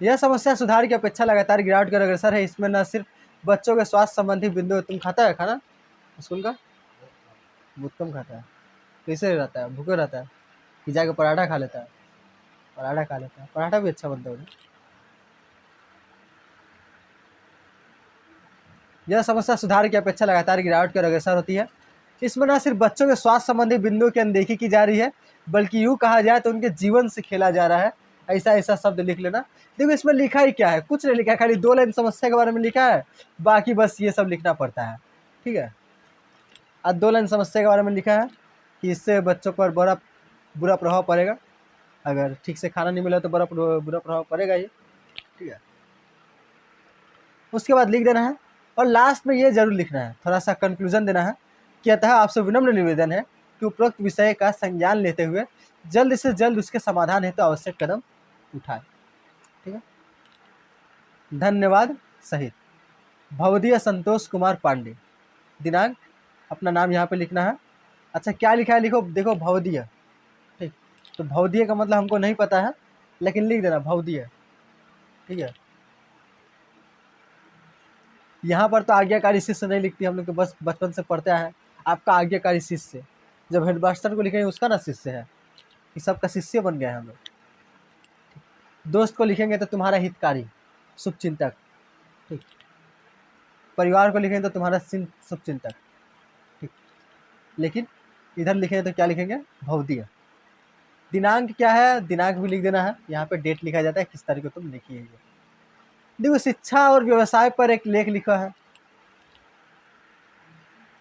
यह समस्या सुधार की अपेक्षा लगातार गिरावट की ओर अग्रसर है। इसमें न सिर्फ बच्चों के स्वास्थ्य संबंधी बिंदु, तुम खाता है खाना स्कूल का? बहुत कम खाता है। कैसे रहता है? भूखे रहता है कि जाके पराठा खा लेता है? पराठा खा लेता है, पराठा भी अच्छा बनता है उन्हें। यह समस्या सुधार की अपेक्षा लगातार गिरावट की ओर अग्रसर होती है। इसमें न सिर्फ बच्चों के स्वास्थ्य संबंधी बिंदुओं की अनदेखी की जा रही है, बल्कि यूँ कहा जाए तो उनके जीवन से खेला जा रहा है। ऐसा ऐसा शब्द लिख लेना। देखो इसमें लिखा ही क्या है, कुछ नहीं लिखा है, खाली 2 लाइन समस्या के बारे में लिखा है, बाकी बस ये सब लिखना पड़ता है, ठीक है। आज 2 लाइन समस्या के बारे में लिखा है कि इससे बच्चों पर बड़ा बुरा प्रभाव पड़ेगा, अगर ठीक से खाना नहीं मिला तो बुरा प्रभाव पड़ेगा ही, ठीक है। उसके बाद लिख देना है, और लास्ट में ये जरूर लिखना है, थोड़ा सा कंक्लूजन देना है कि अतः आपसे विनम्र निवेदन है कि उपरोक्त विषय का संज्ञान लेते हुए जल्द से जल्द उसके समाधान हेतु आवश्यक कदम उठाए, ठीक है। धन्यवाद सहित भवदीय संतोष कुमार पांडे। दिनांक अपना नाम यहाँ पे लिखना है। अच्छा क्या लिखा है लिखो, देखो भवदीय, ठीक। तो भवदीय का मतलब हमको नहीं पता है, लेकिन लिख देना भवदीय, ठीक है। यहाँ पर तो आज्ञाकारी शिष्य नहीं लिखती, हम लोग तो बस बचपन से पढ़ते हैं। आपका आज्ञाकारी शिष्य, जब हेडमास्टर को लिखेंगे उसका ना शिष्य है, कि सबका शिष्य बन गया है हम लोग। दोस्त को लिखेंगे तो तुम्हारा हितकारी शुभचिंतक, ठीक। परिवार को लिखेंगे तो तुम्हारा शुभचिंतक, ठीक। लेकिन इधर लिखेंगे तो क्या लिखेंगे? भवदीय। दिनांक क्या है? दिनांक भी लिख देना है, यहाँ पे डेट लिखा जाता है, किस तारीख को तुम लिखिए। देखो शिक्षा और व्यवसाय पर एक लेख लिखा है,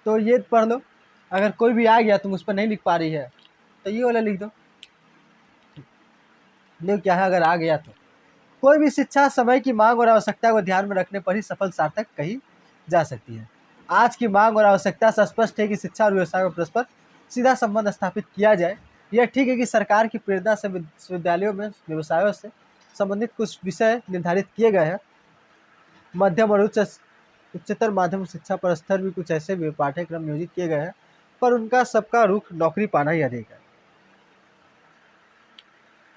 तो ये पढ़ लो। अगर कोई भी आ गया तुम उस पर नहीं लिख पा रही है तो ये वाला लिख दो। देखो क्या है, अगर आ गया तो कोई भी शिक्षा समय की मांग और आवश्यकता को ध्यान में रखने पर ही सफल सार्थक कही जा सकती है। आज की मांग और आवश्यकता से स्पष्ट है कि शिक्षा और व्यवसाय में परस्पर सीधा संबंध स्थापित किया जाए। यह ठीक है कि सरकार की प्रेरणा से विश्वविद्यालयों में व्यवसायों से संबंधित कुछ विषय निर्धारित किए गए हैं। मध्यम और उच्चतर माध्यमिक शिक्षा पर स्तर भी कुछ ऐसे भी पाठ्यक्रम नियोजित किए गए हैं, पर उनका सबका रुख नौकरी पाना ही अधिक है।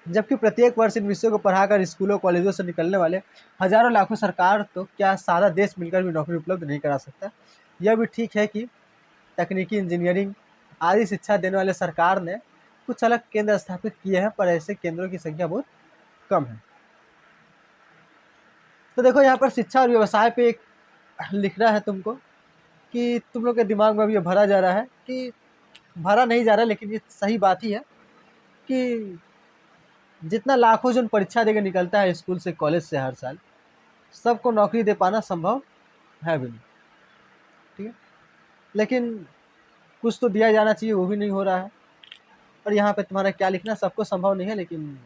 जबकि प्रत्येक वर्ष इन विषयों को पढ़ाकर स्कूलों कॉलेजों से निकलने वाले हजारों लाखों सरकार तो क्या सारा देश मिलकर भी नौकरी उपलब्ध नहीं करा सकता। यह भी ठीक है कि तकनीकी इंजीनियरिंग आदि शिक्षा देने वाले सरकार ने कुछ अलग केंद्र स्थापित किए हैं, पर ऐसे केंद्रों की संख्या बहुत कम है। तो देखो यहाँ पर शिक्षा और व्यवसाय पे एक लिखना है तुमको कि तुम लोग के दिमाग में भी ये भरा जा रहा है कि भरा नहीं जा रहा, लेकिन ये सही बात ही है कि जितना लाखों जन परीक्षा देकर निकलता है स्कूल से कॉलेज से हर साल, सबको नौकरी दे पाना संभव है भी नहीं। ठीक है, लेकिन कुछ तो दिया जाना चाहिए, वो भी नहीं हो रहा है। और यहाँ पे तुम्हारा क्या लिखना, सबको संभव नहीं है, लेकिन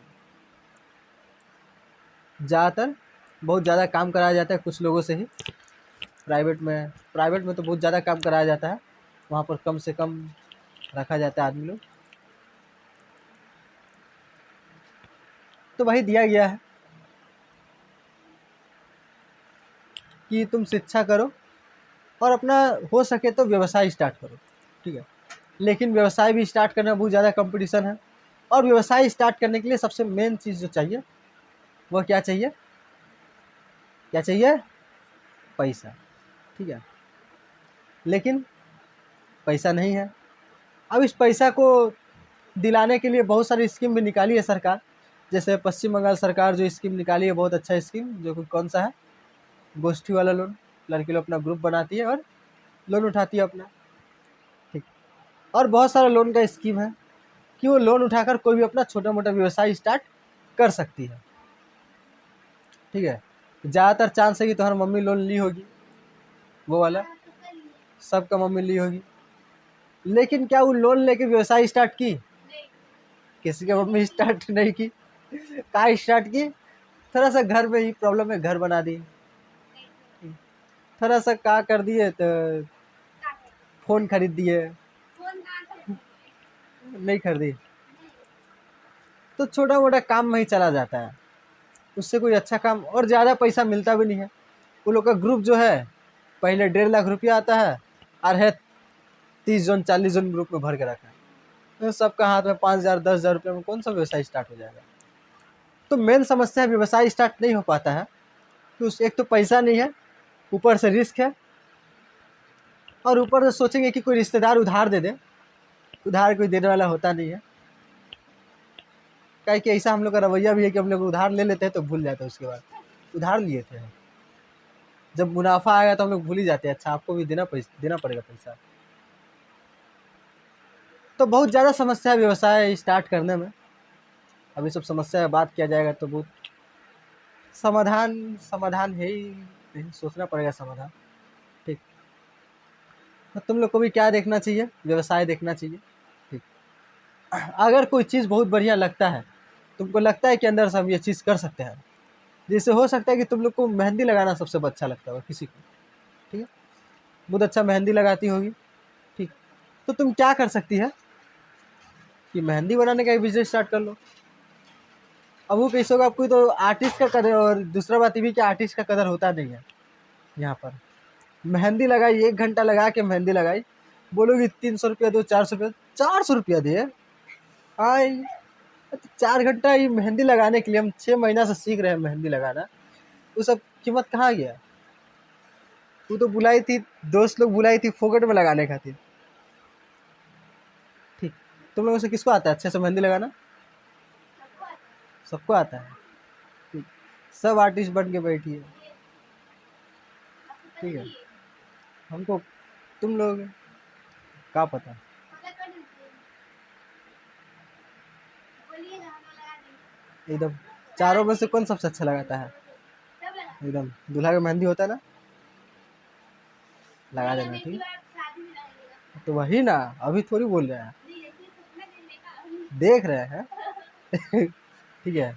ज़्यादातर बहुत ज़्यादा काम कराया जाता है कुछ लोगों से ही। प्राइवेट में तो बहुत ज़्यादा काम कराया जाता है, वहाँ पर कम से कम रखा जाता है आदमी लोग। तो वही दिया गया है कि तुम शिक्षा करो और अपना हो सके तो व्यवसाय स्टार्ट करो। ठीक है, लेकिन व्यवसाय भी स्टार्ट करने में बहुत ज़्यादा कंपटीशन है। और व्यवसाय स्टार्ट करने के लिए सबसे मेन चीज़ जो चाहिए वो क्या चाहिए, क्या चाहिए? पैसा। ठीक है, लेकिन पैसा नहीं है। अब इस पैसा को दिलाने के लिए बहुत सारी स्कीम भी निकाली है सरकार। जैसे पश्चिम बंगाल सरकार जो स्कीम निकाली है, बहुत अच्छा स्कीम, जो कि कौन सा है, गोष्ठी वाला लोन। लड़की लोग अपना ग्रुप बनाती है और लोन उठाती है अपना। ठीक, और बहुत सारा लोन का स्कीम है कि वो लोन उठाकर कोई भी अपना छोटा मोटा व्यवसाय स्टार्ट कर सकती है। ठीक है, ज़्यादातर चांस है कि तुम्हारी मम्मी लोन ली होगी, वो वाला सबका मम्मी ली होगी। लेकिन क्या वो लोन लेके व्यवसाय स्टार्ट की? किसी की मम्मी स्टार्ट नहीं की। कहाँ स्टार्ट की? थोड़ा सा घर में ही प्रॉब्लम है, घर बना दी। थोड़ा सा क्या कर दिए तो फ़ोन खरीद दिए, नहीं खरीदी तो छोटा मोटा काम में ही चला जाता है, उससे कोई अच्छा काम और ज़्यादा पैसा मिलता भी नहीं है। वो लोग का ग्रुप जो है पहले 1.5 लाख रुपया आता है और है 30 जन 40 जन ग्रुप में भर के रखा है, तो सबका हाथ में 5,000 10,000 रुपये में कौन सा व्यवसाय स्टार्ट हो जाएगा। तो मेन समस्या व्यवसाय स्टार्ट नहीं हो पाता है कि उस एक तो पैसा नहीं है, ऊपर से रिस्क है, और ऊपर से सोचेंगे कि कोई रिश्तेदार उधार दे दे, उधार कोई देने वाला होता नहीं है। क्या कि ऐसा हम लोग का रवैया भी है कि हम लोग उधार ले लेते हैं तो भूल जाते हैं, उसके बाद उधार लिए थे, जब मुनाफा आएगा तो हम लोग भूल ही जाते हैं, अच्छा आपको भी देना पड़ेगा पैसा। तो बहुत ज़्यादा समस्या है व्यवसाय स्टार्ट करने में। अभी सब समस्या बात किया जाएगा तो बहुत समाधान है ही नहीं, सोचना पड़ेगा समाधान। ठीक, तो तुम लोग को भी क्या देखना चाहिए, व्यवसाय देखना चाहिए। ठीक, अगर कोई चीज़ बहुत बढ़िया लगता है, तुमको लगता है कि अंदर से हम ये चीज़ कर सकते हैं, जैसे हो सकता है कि तुम लोग को मेहंदी लगाना सबसे अच्छा लगता होगा किसी को। ठीक है, बहुत अच्छा मेहंदी लगाती होगी। ठीक, तो तुम क्या कर सकती है कि मेहंदी बनाने का बिजनेस स्टार्ट कर लो। अब वो कैसे होगा, आपको तो आर्टिस्ट का कदर, और दूसरा बात ये भी कि आर्टिस्ट का कदर होता नहीं है। यहाँ पर मेहंदी लगाई, 1 घंटा लगा के मेहंदी लगाई, बोलोगी 300 रुपया दो, 400 रुपया, 400 रुपया दे आई। 4 घंटा ये मेहंदी लगाने के लिए हम 6 महीना से सीख रहे हैं मेहंदी लगाना, वो सब कीमत कहाँ गया? तू तो बुलाई थी, दोस्त लोग बुलाई थी फोकट में लगाने खातिर। ठीक, तुम लोगों से किसको आता है अच्छे से मेहंदी लगाना? सबको आता है। ठीक, सब आर्टिस्ट बन के बैठी है। ठीक है, हमको तुम लोग क्या पता। एकदम चारों में से कौन सबसे अच्छा लगाता है? एकदम दूल्हा का मेहंदी होता है ना, लगा देना। ठीक, तो वही ना, अभी थोड़ी बोल रहे हैं, देख रहे हैं। ठीक है,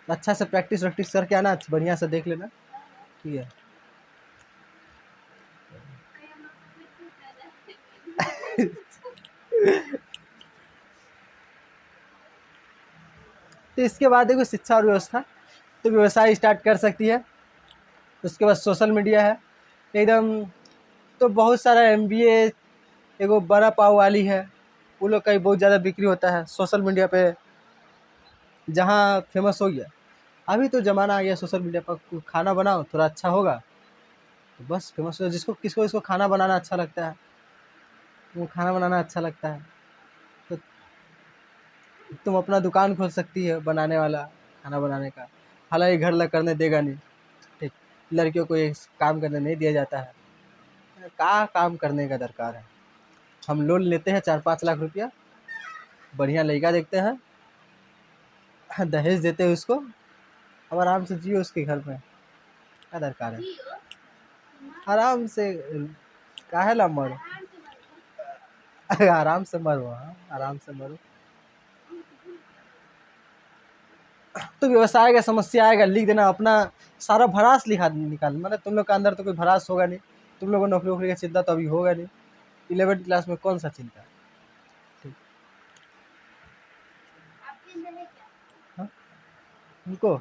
अच्छा से प्रैक्टिस वैक्टिस करके आना, बढ़िया से देख लेना। ठीक है, तो इसके बाद देखो शिक्षा और व्यवस्था, तो व्यवसाय स्टार्ट कर सकती है। उसके बाद सोशल मीडिया है एकदम, तो बहुत सारा MBA, एगो बड़ा पाव वाली है, वो लोग का ही बहुत ज़्यादा बिक्री होता है सोशल मीडिया पे, जहाँ फेमस हो गया। अभी तो ज़माना आ गया सोशल मीडिया पर, खाना बनाओ थोड़ा अच्छा होगा तो बस फेमस हो, जिसको किसको खाना बनाना अच्छा लगता है, वो खाना बनाना अच्छा लगता है तो तुम अपना दुकान खोल सकती है बनाने वाला, खाना बनाने का। हालांकि घर लग करने देगा नहीं, ठीक, लड़कियों को ये काम करने नहीं दिया जाता है। क्या काम करने का दरकार है, हम लोन लेते हैं 4-5 लाख रुपया, बढ़िया लड़का देखते हैं, दहेज देते हैं उसको, अब आराम से जियो उसके घर में, क्या दरकार है, आराम से, काहे ला मरो, आराम से मरो, हाँ आराम से मरो। तो व्यवसाय का समस्या आएगा, लिख देना अपना सारा भड़ास लिखा निकाल, मतलब तुम लोग के अंदर तो कोई भड़ास होगा नहीं, तुम लोगों को नौकरी वोकरी का चिंता तो अभी होगा नहीं, 11th क्लास में कौन सा चिंता, ठीक। हाँ? उनको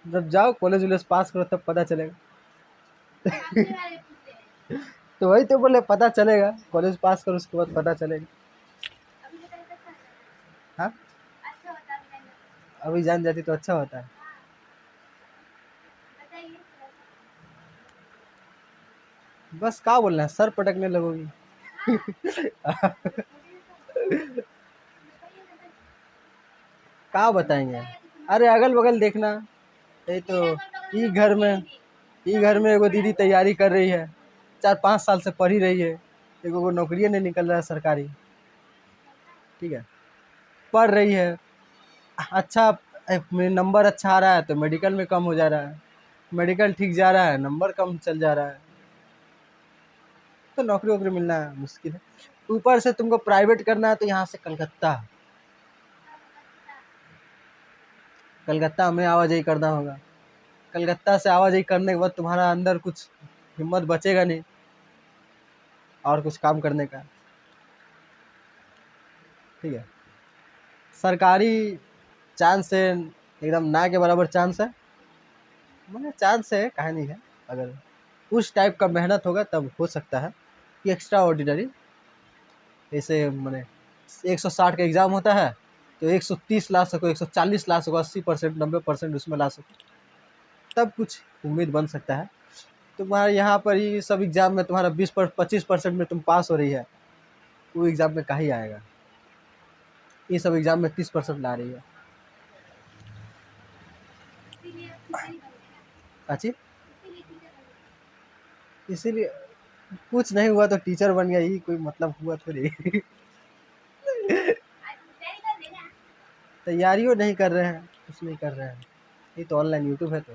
जब जाओ कॉलेज वॉलेज पास करो तब पता चलेगा। तो वही तो बोले पता चलेगा, कॉलेज पास करो उसके बाद पता चलेगा। हाँ अभी जान जाती तो अच्छा होता है। बस क्या बोलना है, सर पटकने लगोगी। क्या बताएंगे, अरे अगल बगल देखना, यही तो, ई घर में एगो दीदी तैयारी कर रही है, 4-5 साल से पढ़ ही रही है, एगो को नौकरी नहीं निकल रहा है सरकारी, ठीक है, पढ़ रही है, अच्छा नंबर अच्छा आ रहा है तो मेडिकल में कम हो जा रहा है, मेडिकल ठीक जा रहा है नंबर कम चल जा रहा है, तो नौकरी वोकरी मिलना मुश्किल है। ऊपर से तुमको प्राइवेट करना है तो यहाँ से कलकत्ता में आवाजाही करना होगा, कलकत्ता से आवाजाही करने के बाद तुम्हारा अंदर कुछ हिम्मत बचेगा नहीं और कुछ काम करने का, ठीक है। सरकारी चांस है एकदम ना के बराबर चांस है, मतलब चांस है कहा नहीं है, अगर उस टाइप का मेहनत होगा तब हो सकता है कि एक्स्ट्रा ऑर्डिनरी, जैसे मैंने 160 का एग्ज़ाम होता है तो 130 ला सको, 140 ला सको, 80%, 90% उसमें ला सको, तब कुछ उम्मीद बन सकता है। तुम्हारे यहाँ पर ही सब एग्ज़ाम में तुम्हारा 25% में तुम पास हो रही है, वो एग्ज़ाम में कहीं आएगा, ये सब एग्ज़ाम में 30% ला रही है। अच्छी, इसीलिए कुछ नहीं हुआ तो टीचर बन गया, यही कोई मतलब हुआ थोड़ी। तैयारियों नहीं कर रहे हैं, कुछ नहीं कर रहे हैं, ये तो ऑनलाइन यूट्यूब है, तो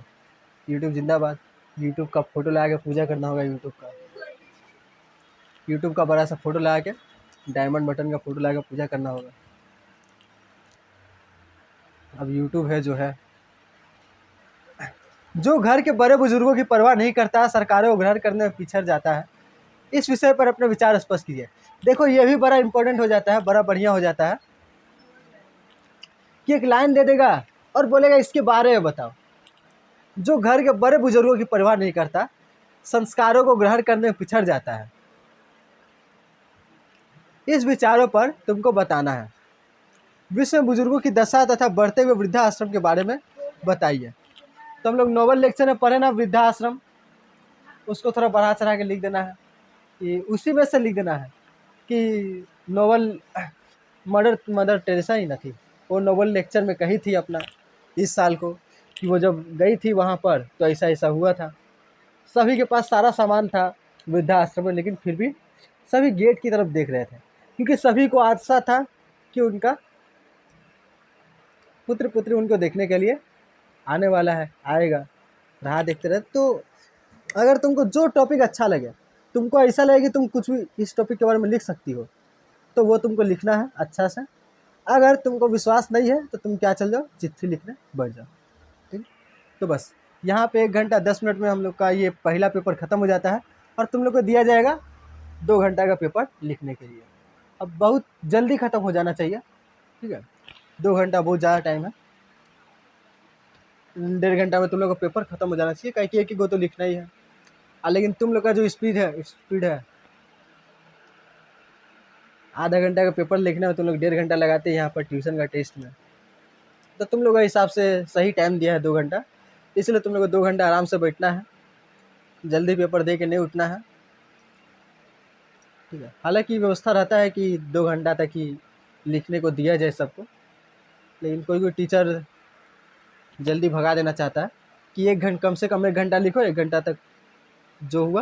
यूट्यूब जिंदाबाद, यूट्यूब का फोटो लगा के पूजा करना होगा, यूट्यूब का बड़ा सा फोटो लगा के, डायमंड बटन का फोटो लगा के पूजा करना होगा। अब यूट्यूब है जो है, जो घर के बड़े बुजुर्गों की परवाह नहीं करता, सरकारों को ग्रहण करने में पिछड़ जाता है, इस विषय पर अपने विचार स्पष्ट कीजिए। देखो ये भी बड़ा इंपॉर्टेंट हो जाता है, बड़ा बढ़िया हो जाता है कि एक लाइन दे देगा और बोलेगा इसके बारे में बताओ। जो घर के बड़े बुजुर्गों की परवाह नहीं करता, संस्कारों को ग्रहण करने में पिछड़ जाता है, इस विचारों पर तुमको बताना है। विश्व में बुजुर्गों की दशा तथा बढ़ते हुए वृद्धाश्रम के बारे में बताइए। तो हम लोग नोबल लेक्चर में पढ़े ना वृद्धाश्रम, उसको थोड़ा बढ़ा चढ़ा के लिख देना है, कि उसी में से लिख देना है कि नोबल मदर टेरेसा ही ना थी, वो नोबल लेक्चर में कही थी अपना इस साल को, कि वो जब गई थी वहाँ पर तो ऐसा ऐसा हुआ था, सभी के पास सारा सामान था वृद्धाश्रम में, लेकिन फिर भी सभी गेट की तरफ देख रहे थे, क्योंकि सभी को आशा था कि उनका पुत्र पुत्री उनको देखने के लिए आने वाला है, आएगा, राह देखते रहे। तो अगर तुमको जो टॉपिक अच्छा लगे, तुमको ऐसा लगे कि तुम कुछ भी इस टॉपिक के बारे में लिख सकती हो, तो वो तुमको लिखना है अच्छा से। अगर तुमको विश्वास नहीं है तो तुम क्या चल जाओ, चिट्ठी लिखने बैठ जाओ, ठीक। तो बस यहाँ पे 1 घंटा 10 मिनट में हम लोग का ये पहला पेपर ख़त्म हो जाता है, और तुम लोग को दिया जाएगा 2 घंटा का पेपर लिखने के लिए। अब बहुत जल्दी ख़त्म हो जाना चाहिए, ठीक है। 2 घंटा बहुत ज़्यादा टाइम है, 1.5 घंटा में तुम लोग का पेपर ख़त्म हो जाना चाहिए, कहीं कि एक ही गो तो लिखना ही है। लेकिन तुम लोग का जो स्पीड है, आधा घंटा का पेपर लिखने में तुम लोग 1.5 घंटा लगाते हैं यहाँ पर ट्यूशन का टेस्ट में। तो तुम लोग का हिसाब से सही टाइम दिया है 2 घंटा, इसलिए तुम लोग को 2 घंटा आराम से बैठना है, जल्दी पेपर दे के नहीं उठना है, ठीक है। हालांकि व्यवस्था रहता है कि 2 घंटा तक ही लिखने को दिया जाए सबको, लेकिन कोई कोई टीचर जल्दी भगा देना चाहता है कि 1 घंटा, कम से कम 1 घंटा लिखो, 1 घंटा तक जो हुआ